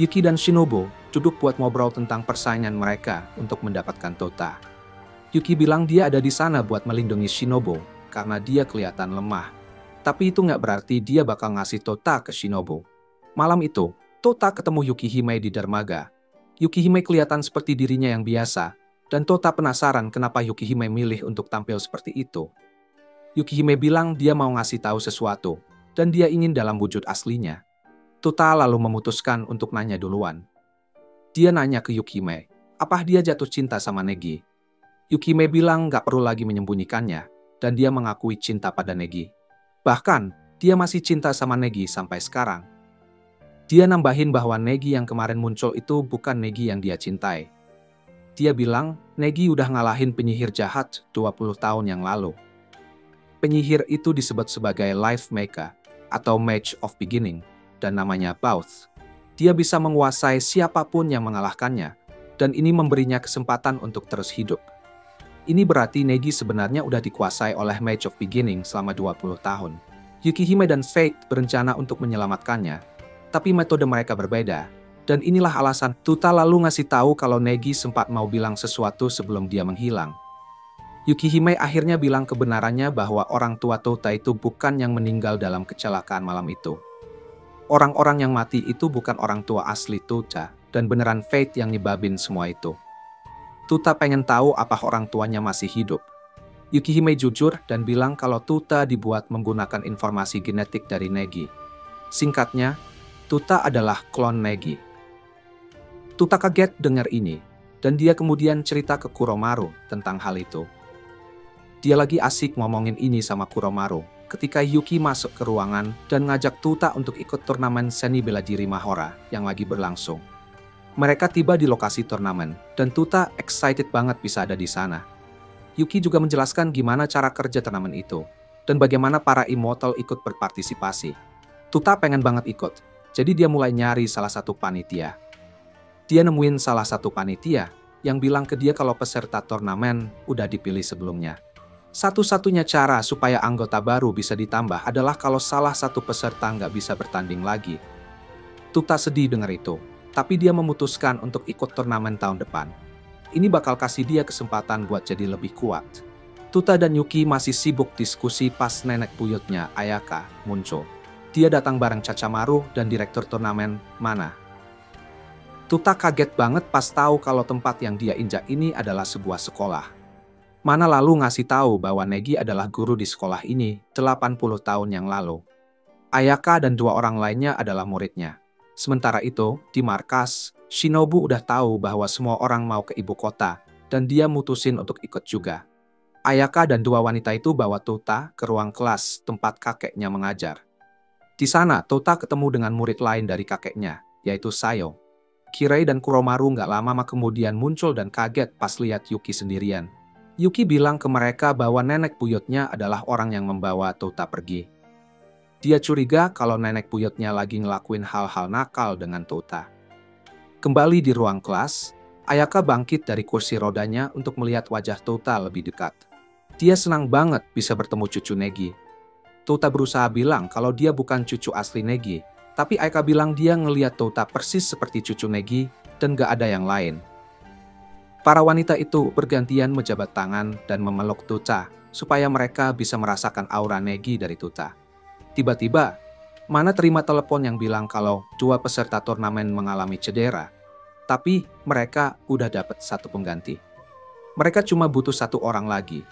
Yuki dan Shinobu duduk buat ngobrol tentang persaingan mereka untuk mendapatkan Tota. Yuki bilang dia ada di sana buat melindungi Shinobu karena dia kelihatan lemah. Tapi itu nggak berarti dia bakal ngasih Tota ke Shinobu. Malam itu, Tota ketemu Yukihime di dermaga. Yukihime kelihatan seperti dirinya yang biasa, dan Tota penasaran kenapa Yukihime milih untuk tampil seperti itu. Yukihime bilang dia mau ngasih tahu sesuatu, dan dia ingin dalam wujud aslinya. Tota lalu memutuskan untuk nanya duluan. Dia nanya ke Yukihime, apa dia jatuh cinta sama Negi? Yukihime bilang gak perlu lagi menyembunyikannya, dan dia mengakui cinta pada Negi. Bahkan, dia masih cinta sama Negi sampai sekarang. Dia nambahin bahwa Negi yang kemarin muncul itu bukan Negi yang dia cintai. Dia bilang, Negi udah ngalahin penyihir jahat 20 tahun yang lalu. Penyihir itu disebut sebagai Life Maker atau Mage of Beginning dan namanya Bauth. Dia bisa menguasai siapapun yang mengalahkannya dan ini memberinya kesempatan untuk terus hidup. Ini berarti Negi sebenarnya udah dikuasai oleh Mage of Beginning selama 20 tahun. Yukihime dan Fate berencana untuk menyelamatkannya, tapi metode mereka berbeda. Dan inilah alasan Tuta lalu ngasih tahu kalau Negi sempat mau bilang sesuatu sebelum dia menghilang. Yukihime akhirnya bilang kebenarannya bahwa orang tua Tuta itu bukan yang meninggal dalam kecelakaan malam itu. Orang-orang yang mati itu bukan orang tua asli Tuta, dan beneran Fate yang nyebabin semua itu. Tuta pengen tahu apa orang tuanya masih hidup. Yukihime jujur dan bilang kalau Tuta dibuat menggunakan informasi genetik dari Negi. Singkatnya, Tuta adalah klon Negi. Tuta kaget dengar ini, dan dia kemudian cerita ke Kuromaru tentang hal itu. Dia lagi asik ngomongin ini sama Kuromaru, ketika Yuki masuk ke ruangan dan ngajak Tuta untuk ikut turnamen seni bela diri Mahora yang lagi berlangsung. Mereka tiba di lokasi turnamen, dan Tuta excited banget bisa ada di sana. Yuki juga menjelaskan gimana cara kerja turnamen itu, dan bagaimana para immortal ikut berpartisipasi. Tuta pengen banget ikut, jadi dia mulai nyari salah satu panitia. Dia nemuin salah satu panitia yang bilang ke dia kalau peserta turnamen udah dipilih sebelumnya. Satu-satunya cara supaya anggota baru bisa ditambah adalah kalau salah satu peserta nggak bisa bertanding lagi. Tuta sedih dengar itu, tapi dia memutuskan untuk ikut turnamen tahun depan. Ini bakal kasih dia kesempatan buat jadi lebih kuat. Tuta dan Yuki masih sibuk diskusi pas nenek buyutnya, Ayaka, muncul. Dia datang bareng Cacamaru dan direktur turnamen, Mana. Tuta kaget banget pas tahu kalau tempat yang dia injak ini adalah sebuah sekolah. Mana lalu ngasih tahu bahwa Negi adalah guru di sekolah ini 80 tahun yang lalu. Ayaka dan 2 orang lainnya adalah muridnya. Sementara itu, di markas, Shinobu udah tahu bahwa semua orang mau ke ibu kota, dan dia mutusin untuk ikut juga. Ayaka dan 2 wanita itu bawa Tuta ke ruang kelas tempat kakeknya mengajar. Di sana, Tuta ketemu dengan murid lain dari kakeknya, yaitu Sayo. Kirei dan Kuromaru nggak lama kemudian muncul dan kaget pas lihat Yuki sendirian. Yuki bilang ke mereka bahwa nenek buyutnya adalah orang yang membawa Tota pergi. Dia curiga kalau nenek buyutnya lagi ngelakuin hal-hal nakal dengan Tota. Kembali di ruang kelas, Ayaka bangkit dari kursi rodanya untuk melihat wajah Tota lebih dekat. Dia senang banget bisa bertemu cucu Negi. Tota berusaha bilang kalau dia bukan cucu asli Negi, tapi Ayaka bilang dia ngelihat Tota persis seperti cucu Negi dan gak ada yang lain. Para wanita itu bergantian menjabat tangan dan memeluk Tota supaya mereka bisa merasakan aura Negi dari Tota. Tiba-tiba, Mana terima telepon yang bilang kalau 2 peserta turnamen mengalami cedera, tapi mereka udah dapat 1 pengganti. Mereka cuma butuh 1 orang lagi.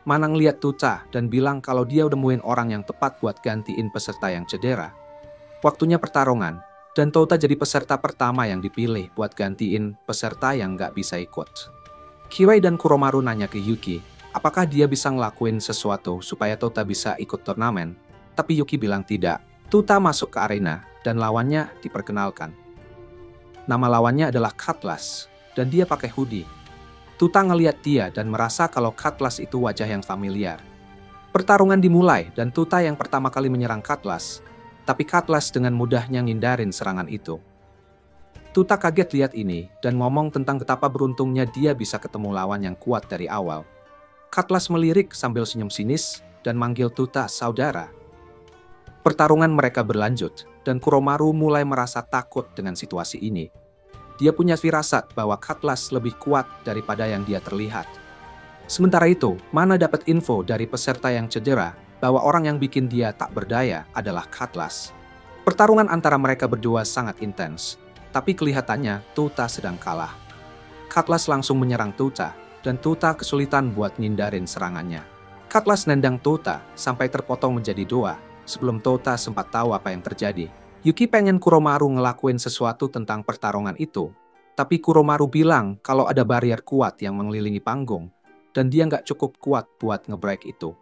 Mana ngeliat Tota dan bilang kalau dia udah nemuin orang yang tepat buat gantiin peserta yang cedera. Waktunya pertarungan, dan Tota jadi peserta pertama yang dipilih buat gantiin peserta yang nggak bisa ikut. Kirei dan Kuromaru nanya ke Yuki, apakah dia bisa ngelakuin sesuatu supaya Tota bisa ikut turnamen, tapi Yuki bilang tidak. Tota masuk ke arena, dan lawannya diperkenalkan. Nama lawannya adalah Cutlass, dan dia pakai hoodie. Tota ngeliat dia dan merasa kalau Cutlass itu wajah yang familiar. Pertarungan dimulai, dan Tota yang pertama kali menyerang Cutlass, tapi Cutlass dengan mudahnya ngindarin serangan itu. Tota kaget lihat ini dan ngomong tentang betapa beruntungnya dia bisa ketemu lawan yang kuat dari awal. Cutlass melirik sambil senyum sinis dan manggil Tota saudara. Pertarungan mereka berlanjut dan Kuromaru mulai merasa takut dengan situasi ini. Dia punya firasat bahwa Cutlass lebih kuat daripada yang dia terlihat. Sementara itu, Mana dapat info dari peserta yang cedera bahwa orang yang bikin dia tak berdaya adalah Cutlass. Pertarungan antara mereka berdua sangat intens, tapi kelihatannya Tota sedang kalah. Cutlass langsung menyerang Tota, dan Tota kesulitan buat ngindarin serangannya. Cutlass nendang Tota sampai terpotong menjadi 2, sebelum Tota sempat tahu apa yang terjadi. Yuki pengen Kuromaru ngelakuin sesuatu tentang pertarungan itu, tapi Kuromaru bilang kalau ada barrier kuat yang mengelilingi panggung, dan dia nggak cukup kuat buat nge-break itu.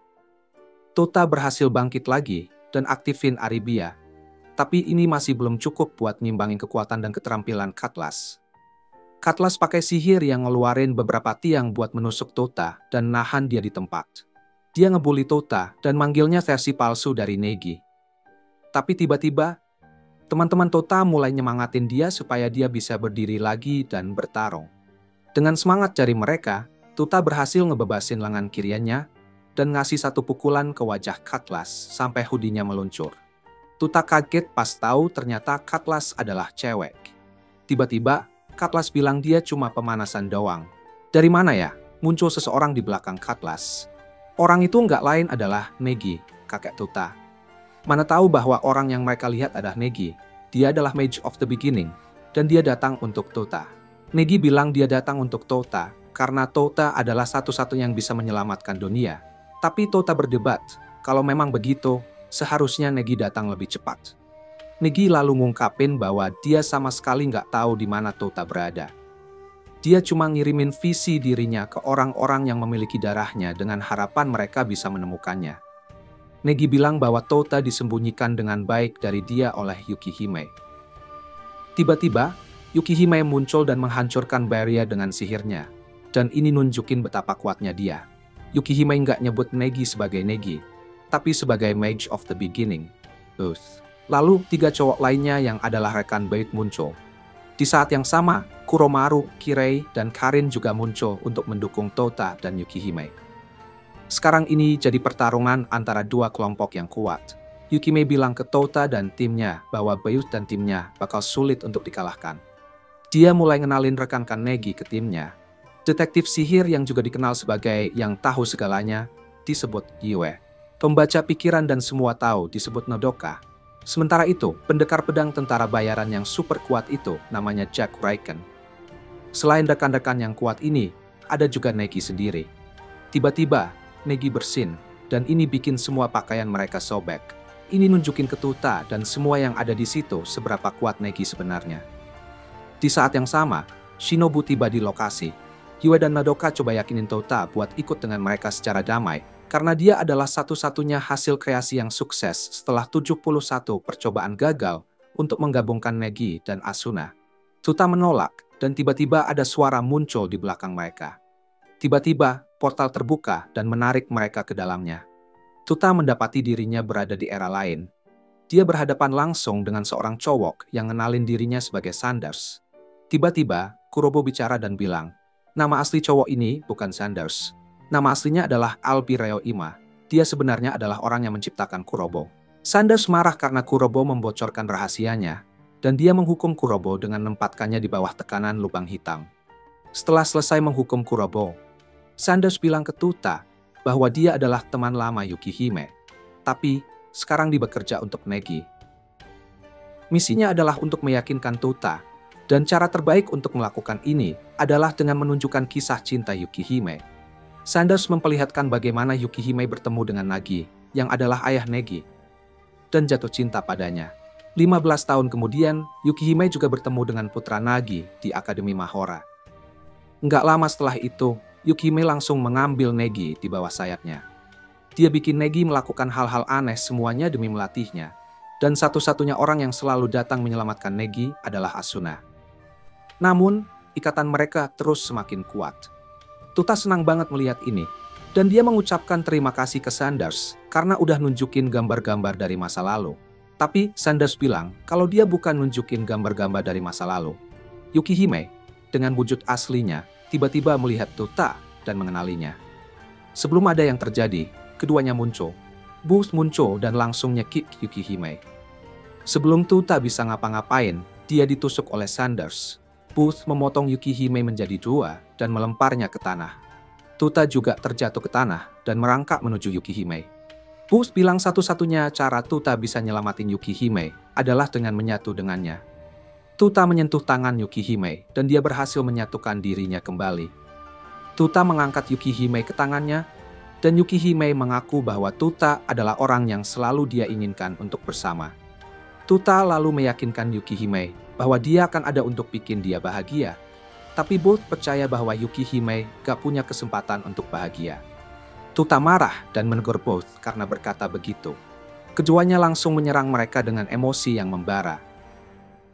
Tota berhasil bangkit lagi dan aktifin Aribia, tapi ini masih belum cukup buat ngimbangin kekuatan dan keterampilan Cutlass. Cutlass pakai sihir yang ngeluarin beberapa tiang buat menusuk Tota dan nahan dia di tempat. Dia ngebully Tota dan manggilnya versi palsu dari Negi. Tapi tiba-tiba, teman-teman Tota mulai nyemangatin dia supaya dia bisa berdiri lagi dan bertarung. Dengan semangat dari mereka, Tota berhasil ngebebasin lengan kiriannya dan ngasih 1 pukulan ke wajah Cutlass sampai hoodie-nya meluncur. Tota kaget pas tahu ternyata Cutlass adalah cewek. Tiba-tiba, Cutlass bilang dia cuma pemanasan doang. Dari mana ya? Muncul seseorang di belakang Cutlass. Orang itu nggak lain adalah Negi, kakek Tota. Mana tahu bahwa orang yang mereka lihat adalah Negi. Dia adalah Mage of the Beginning, dan dia datang untuk Tota. Negi bilang dia datang untuk Tota, karena Tota adalah satu-satunya yang bisa menyelamatkan dunia. Tapi Tota berdebat, kalau memang begitu, seharusnya Negi datang lebih cepat. Negi lalu ngungkapin bahwa dia sama sekali nggak tahu di mana Tota berada. Dia cuma ngirimin visi dirinya ke orang-orang yang memiliki darahnya dengan harapan mereka bisa menemukannya. Negi bilang bahwa Tota disembunyikan dengan baik dari dia oleh Yukihime. Tiba-tiba, Yukihime muncul dan menghancurkan barrier dengan sihirnya. Dan ini nunjukin betapa kuatnya dia. Yukihime nggak nyebut Negi sebagai Negi, tapi sebagai Mage of the Beginning. Lalu 3 cowok lainnya yang adalah rekan bait muncul. Di saat yang sama, Kuromaru, Kirei, dan Karin juga muncul untuk mendukung Tota dan Yukihime. Sekarang ini jadi pertarungan antara 2 kelompok yang kuat. Yukihime bilang ke Tota dan timnya bahwa Bayus dan timnya bakal sulit untuk dikalahkan. Dia mulai ngenalin rekan-rekan Negi ke timnya. Detektif sihir yang juga dikenal sebagai yang tahu segalanya disebut Yue. Pembaca pikiran dan semua tahu disebut Nodoka. Sementara itu, pendekar pedang tentara bayaran yang super kuat itu namanya Jack Raiken. Selain rekan-rekan yang kuat ini, ada juga Negi sendiri. Tiba-tiba, Negi bersin, dan ini bikin semua pakaian mereka sobek. Ini nunjukin ke Tota dan semua yang ada di situ seberapa kuat Negi sebenarnya. Di saat yang sama, Shinobu tiba di lokasi. Yue dan Nodoka coba yakinin Tota buat ikut dengan mereka secara damai, karena dia adalah satu-satunya hasil kreasi yang sukses setelah 71 percobaan gagal untuk menggabungkan Negi dan Asuna. Tuta menolak, dan tiba-tiba ada suara muncul di belakang mereka. Tiba-tiba, portal terbuka dan menarik mereka ke dalamnya. Tuta mendapati dirinya berada di era lain. Dia berhadapan langsung dengan seorang cowok yang ngenalin dirinya sebagai Sanders. Tiba-tiba, Kurobo bicara dan bilang, "Nama asli cowok ini bukan Sanders. Nama aslinya adalah Albireo Ima. Dia sebenarnya adalah orang yang menciptakan Kurobo." Sanders marah karena Kurobo membocorkan rahasianya, dan dia menghukum Kurobo dengan menempatkannya di bawah tekanan lubang hitam. Setelah selesai menghukum Kurobo, Sanders bilang ke Tuta bahwa dia adalah teman lama Yukihime, tapi sekarang dia bekerja untuk Negi. Misinya adalah untuk meyakinkan Tuta, dan cara terbaik untuk melakukan ini adalah dengan menunjukkan kisah cinta Yukihime. Sanders memperlihatkan bagaimana Yukihime bertemu dengan Nagi, yang adalah ayah Negi, dan jatuh cinta padanya. 15 tahun kemudian, Yukihime juga bertemu dengan putra Nagi di Akademi Mahora. Nggak lama setelah itu, Yukihime langsung mengambil Negi di bawah sayapnya. Dia bikin Negi melakukan hal-hal aneh semuanya demi melatihnya. Dan satu-satunya orang yang selalu datang menyelamatkan Negi adalah Asuna. Namun, ikatan mereka terus semakin kuat. Tuta senang banget melihat ini. Dan dia mengucapkan terima kasih ke Sanders karena udah nunjukin gambar-gambar dari masa lalu. Tapi Sanders bilang kalau dia bukan nunjukin gambar-gambar dari masa lalu. Yukihime, dengan wujud aslinya, tiba-tiba melihat Tuta dan mengenalinya. Sebelum ada yang terjadi, keduanya muncul. Booth muncul dan langsung nyekik Yukihime. Sebelum Tuta bisa ngapa-ngapain, dia ditusuk oleh Sanders. Booth memotong Yukihime menjadi dua dan melemparnya ke tanah. Tuta juga terjatuh ke tanah dan merangkak menuju Yukihime. Booth bilang satu-satunya cara Tuta bisa nyelamatin Yukihime adalah dengan menyatu dengannya. Tuta menyentuh tangan Yukihime dan dia berhasil menyatukan dirinya kembali. Tuta mengangkat Yukihime ke tangannya dan Yukihime mengaku bahwa Tuta adalah orang yang selalu dia inginkan untuk bersama. Tuta lalu meyakinkan Yukihime bahwa dia akan ada untuk bikin dia bahagia. Tapi Booth percaya bahwa Yukihime gak punya kesempatan untuk bahagia. Tuta marah dan menegur Booth karena berkata begitu. Keduanya langsung menyerang mereka dengan emosi yang membara.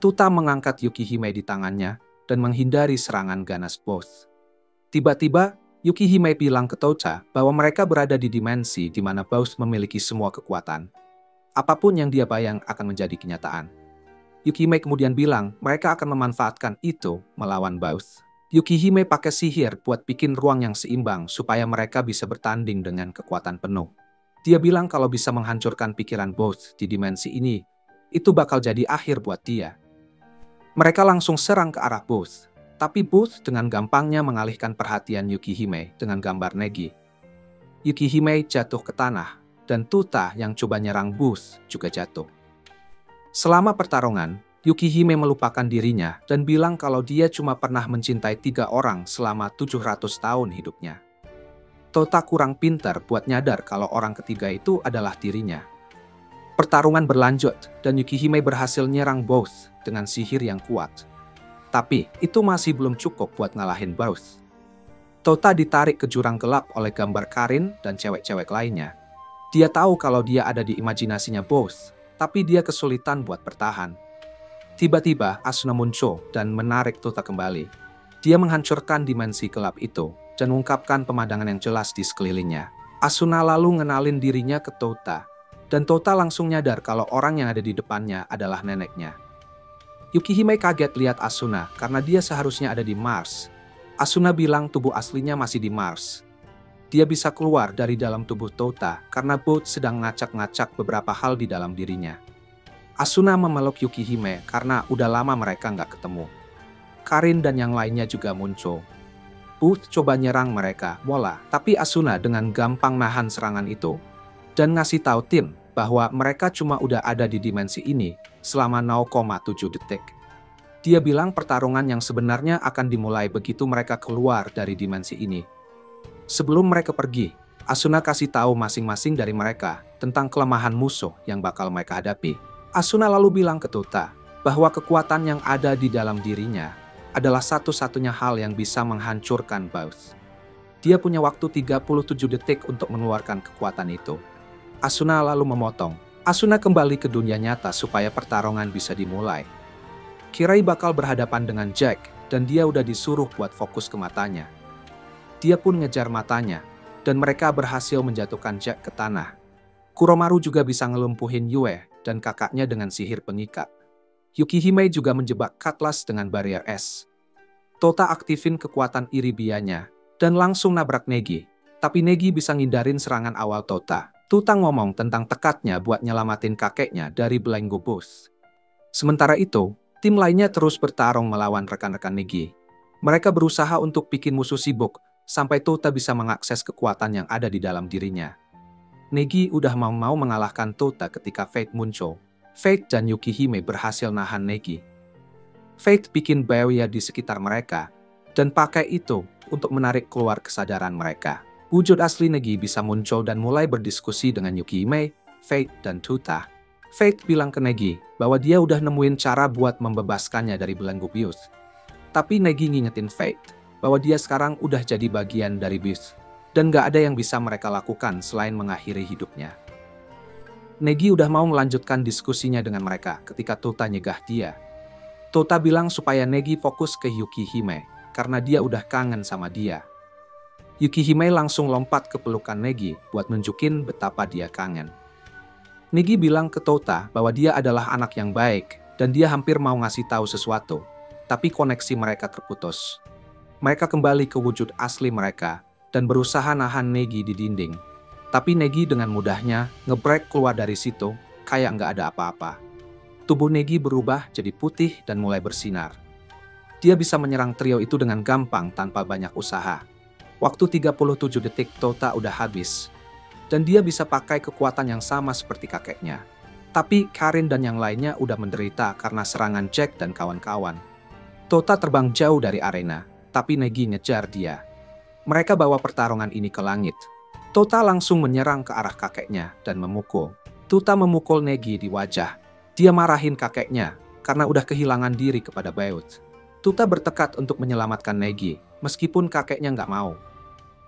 Tuta mengangkat Yukihime di tangannya dan menghindari serangan ganas Booth. Tiba-tiba, Yukihime bilang ke Tuta bahwa mereka berada di dimensi di mana Booth memiliki semua kekuatan. Apapun yang dia bayang akan menjadi kenyataan. Yukihime kemudian bilang mereka akan memanfaatkan itu melawan Booth. Yukihime pakai sihir buat bikin ruang yang seimbang supaya mereka bisa bertanding dengan kekuatan penuh. Dia bilang kalau bisa menghancurkan pikiran Booth di dimensi ini, itu bakal jadi akhir buat dia. Mereka langsung serang ke arah Booth, tapi Booth dengan gampangnya mengalihkan perhatian Yukihime dengan gambar Negi. Yukihime jatuh ke tanah, dan Tuta yang coba nyerang Booth juga jatuh. Selama pertarungan, Yukihime melupakan dirinya dan bilang kalau dia cuma pernah mencintai 3 orang selama 700 tahun hidupnya. Tuta kurang pintar buat nyadar kalau orang ketiga itu adalah dirinya. Pertarungan berlanjut dan Yukihime berhasil nyerang Booth dengan sihir yang kuat. Tapi itu masih belum cukup buat ngalahin Booth. Tuta ditarik ke jurang gelap oleh gambar Karin dan cewek-cewek lainnya. Dia tahu kalau dia ada di imajinasinya Booth, tapi dia kesulitan buat bertahan. Tiba-tiba Asuna muncul dan menarik Tuta kembali. Dia menghancurkan dimensi gelap itu dan mengungkapkan pemandangan yang jelas di sekelilingnya. Asuna lalu ngenalin dirinya ke Tuta, dan Tuta langsung nyadar kalau orang yang ada di depannya adalah neneknya. Yukihime kaget lihat Asuna karena dia seharusnya ada di Mars. Asuna bilang tubuh aslinya masih di Mars. Dia bisa keluar dari dalam tubuh Tuta karena Booth sedang ngacak-ngacak beberapa hal di dalam dirinya. Asuna memeluk Yukihime karena udah lama mereka nggak ketemu. Karin dan yang lainnya juga muncul. Booth coba nyerang mereka, tapi Asuna dengan gampang nahan serangan itu dan ngasih tahu tim bahwa mereka cuma udah ada di dimensi ini selama 0,7 detik. Dia bilang pertarungan yang sebenarnya akan dimulai begitu mereka keluar dari dimensi ini. Sebelum mereka pergi, Asuna kasih tahu masing-masing dari mereka tentang kelemahan musuh yang bakal mereka hadapi. Asuna lalu bilang ke Tuta bahwa kekuatan yang ada di dalam dirinya adalah satu-satunya hal yang bisa menghancurkan Booth. Dia punya waktu 37 detik untuk mengeluarkan kekuatan itu. Asuna lalu memotong. Asuna kembali ke dunia nyata supaya pertarungan bisa dimulai. Kirei bakal berhadapan dengan Jack, dan dia udah disuruh buat fokus ke matanya. Dia pun ngejar matanya, dan mereka berhasil menjatuhkan Jack ke tanah. Kuromaru juga bisa ngelumpuhin Yue dan kakaknya dengan sihir pengikat. Yukihime juga menjebak Cutlass dengan barrier es. Tota aktifin kekuatan Iribianya dan langsung nabrak Negi, tapi Negi bisa ngindarin serangan awal Tota. Tota ngomong tentang tekadnya buat nyelamatin kakeknya dari belenggu bus. Sementara itu, tim lainnya terus bertarung melawan rekan-rekan Negi. Mereka berusaha untuk bikin musuh sibuk, sampai Tota bisa mengakses kekuatan yang ada di dalam dirinya. Negi udah mau mengalahkan Tota ketika Fate muncul. Fate dan Yukihime berhasil nahan Negi. Fate bikin barrier di sekitar mereka, dan pakai itu untuk menarik keluar kesadaran mereka. Wujud asli Negi bisa muncul dan mulai berdiskusi dengan Yukihime, Fate, dan Tota. Fate bilang ke Negi bahwa dia udah nemuin cara buat membebaskannya dari belenggu bius. Tapi Negi ngingetin Fate bahwa dia sekarang udah jadi bagian dari bius, dan gak ada yang bisa mereka lakukan selain mengakhiri hidupnya. Negi udah mau melanjutkan diskusinya dengan mereka ketika Tota nyegah dia. Tota bilang supaya Negi fokus ke Yukihime, karena dia udah kangen sama dia. Yukihime langsung lompat ke pelukan Negi buat nunjukin betapa dia kangen. Negi bilang ke Tota bahwa dia adalah anak yang baik, dan dia hampir mau ngasih tahu sesuatu, tapi koneksi mereka terputus. Mereka kembali ke wujud asli mereka, dan berusaha nahan Negi di dinding. Tapi Negi dengan mudahnya nge-break keluar dari situ, kayak nggak ada apa-apa. Tubuh Negi berubah jadi putih dan mulai bersinar. Dia bisa menyerang trio itu dengan gampang tanpa banyak usaha. Waktu 37 detik Tota udah habis, dan dia bisa pakai kekuatan yang sama seperti kakeknya. Tapi Karin dan yang lainnya udah menderita karena serangan Jack dan kawan-kawan. Tota terbang jauh dari arena, tapi Negi ngejar dia. Mereka bawa pertarungan ini ke langit. Tota langsung menyerang ke arah kakeknya dan memukul. Tota memukul Negi di wajah. Dia marahin kakeknya karena udah kehilangan diri kepada Beut. Tota bertekad untuk menyelamatkan Negi, meskipun kakeknya nggak mau.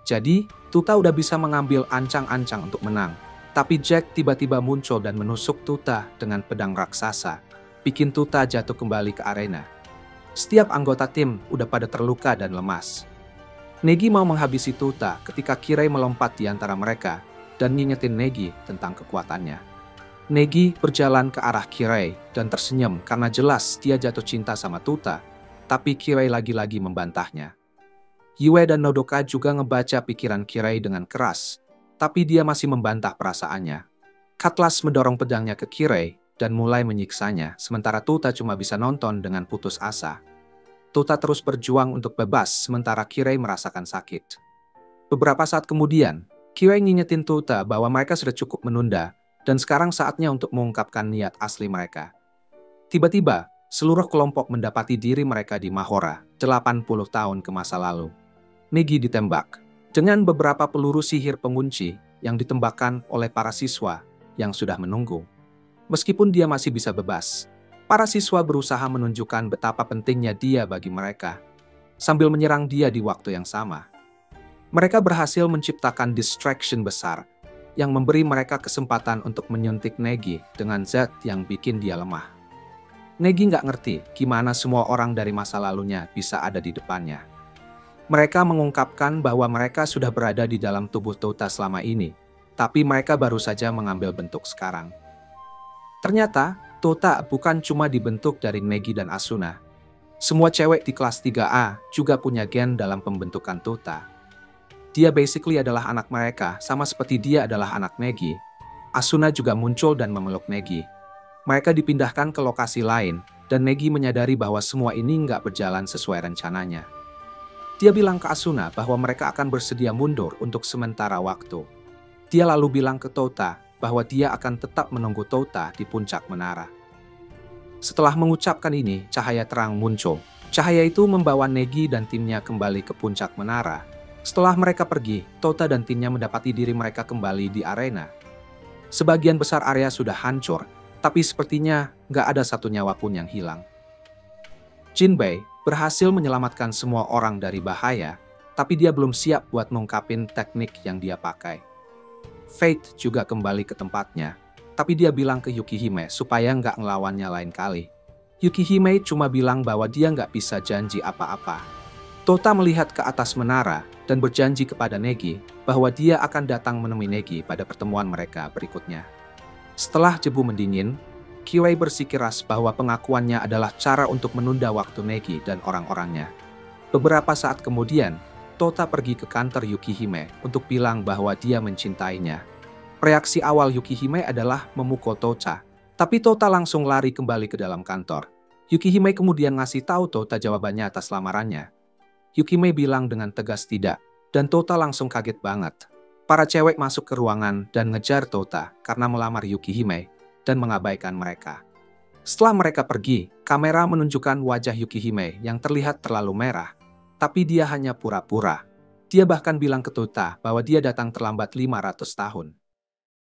Jadi, Tota udah bisa mengambil ancang-ancang untuk menang. Tapi Jack tiba-tiba muncul dan menusuk Tota dengan pedang raksasa, bikin Tota jatuh kembali ke arena. Setiap anggota tim udah pada terluka dan lemas. Negi mau menghabisi Tota ketika Kirei melompat di antara mereka dan ngingetin Negi tentang kekuatannya. Negi berjalan ke arah Kirei dan tersenyum karena jelas dia jatuh cinta sama Tota, tapi Kirei lagi-lagi membantahnya. Yue dan Nodoka juga ngebaca pikiran Kirei dengan keras, tapi dia masih membantah perasaannya. Cutlass mendorong pedangnya ke Kirei dan mulai menyiksanya, sementara Tota cuma bisa nonton dengan putus asa. Tota terus berjuang untuk bebas, sementara Kirei merasakan sakit. Beberapa saat kemudian, Kirei ngingetin Tota bahwa mereka sudah cukup menunda, dan sekarang saatnya untuk mengungkapkan niat asli mereka. Tiba-tiba, seluruh kelompok mendapati diri mereka di Mahora, 80 tahun ke masa lalu. Negi ditembak, dengan beberapa peluru sihir pengunci yang ditembakkan oleh para siswa yang sudah menunggu. Meskipun dia masih bisa bebas, para siswa berusaha menunjukkan betapa pentingnya dia bagi mereka, sambil menyerang dia di waktu yang sama. Mereka berhasil menciptakan distraction besar, yang memberi mereka kesempatan untuk menyuntik Negi dengan zat yang bikin dia lemah. Negi nggak ngerti gimana semua orang dari masa lalunya bisa ada di depannya. Mereka mengungkapkan bahwa mereka sudah berada di dalam tubuh Tota selama ini, tapi mereka baru saja mengambil bentuk sekarang. Ternyata, Tota bukan cuma dibentuk dari Negi dan Asuna. Semua cewek di kelas 3A juga punya gen dalam pembentukan Tota. Dia basically adalah anak mereka, sama seperti dia adalah anak Negi. Asuna juga muncul dan memeluk Negi. Mereka dipindahkan ke lokasi lain, dan Negi menyadari bahwa semua ini nggak berjalan sesuai rencananya. Dia bilang ke Asuna bahwa mereka akan bersedia mundur untuk sementara waktu. Dia lalu bilang ke Tota bahwa dia akan tetap menunggu Tota di puncak menara. Setelah mengucapkan ini, cahaya terang muncul. Cahaya itu membawa Negi dan timnya kembali ke puncak menara. Setelah mereka pergi, Tota dan timnya mendapati diri mereka kembali di arena. Sebagian besar area sudah hancur, tapi sepertinya nggak ada satu nyawa pun yang hilang. Jinbei berhasil menyelamatkan semua orang dari bahaya, tapi dia belum siap buat mengungkapin teknik yang dia pakai. Fate juga kembali ke tempatnya, tapi dia bilang ke Yukihime supaya nggak ngelawannya lain kali. Yukihime cuma bilang bahwa dia nggak bisa janji apa-apa. Tota melihat ke atas menara dan berjanji kepada Negi bahwa dia akan datang menemui Negi pada pertemuan mereka berikutnya. Setelah jebu mendingin, Kirei bersikeras bahwa pengakuannya adalah cara untuk menunda waktu Negi dan orang-orangnya. Beberapa saat kemudian, Tota pergi ke kantor Yukihime untuk bilang bahwa dia mencintainya. Reaksi awal Yukihime adalah memukul Tota, tapi Tota langsung lari kembali ke dalam kantor. Yukihime kemudian ngasih tahu Tota jawabannya atas lamarannya. Yukihime bilang dengan tegas tidak, dan Tota langsung kaget banget. Para cewek masuk ke ruangan dan ngejar Tota karena melamar Yukihime dan mengabaikan mereka. Setelah mereka pergi, kamera menunjukkan wajah Yukihime yang terlihat terlalu merah, tapi dia hanya pura-pura. Dia bahkan bilang ke Tota bahwa dia datang terlambat 500 tahun.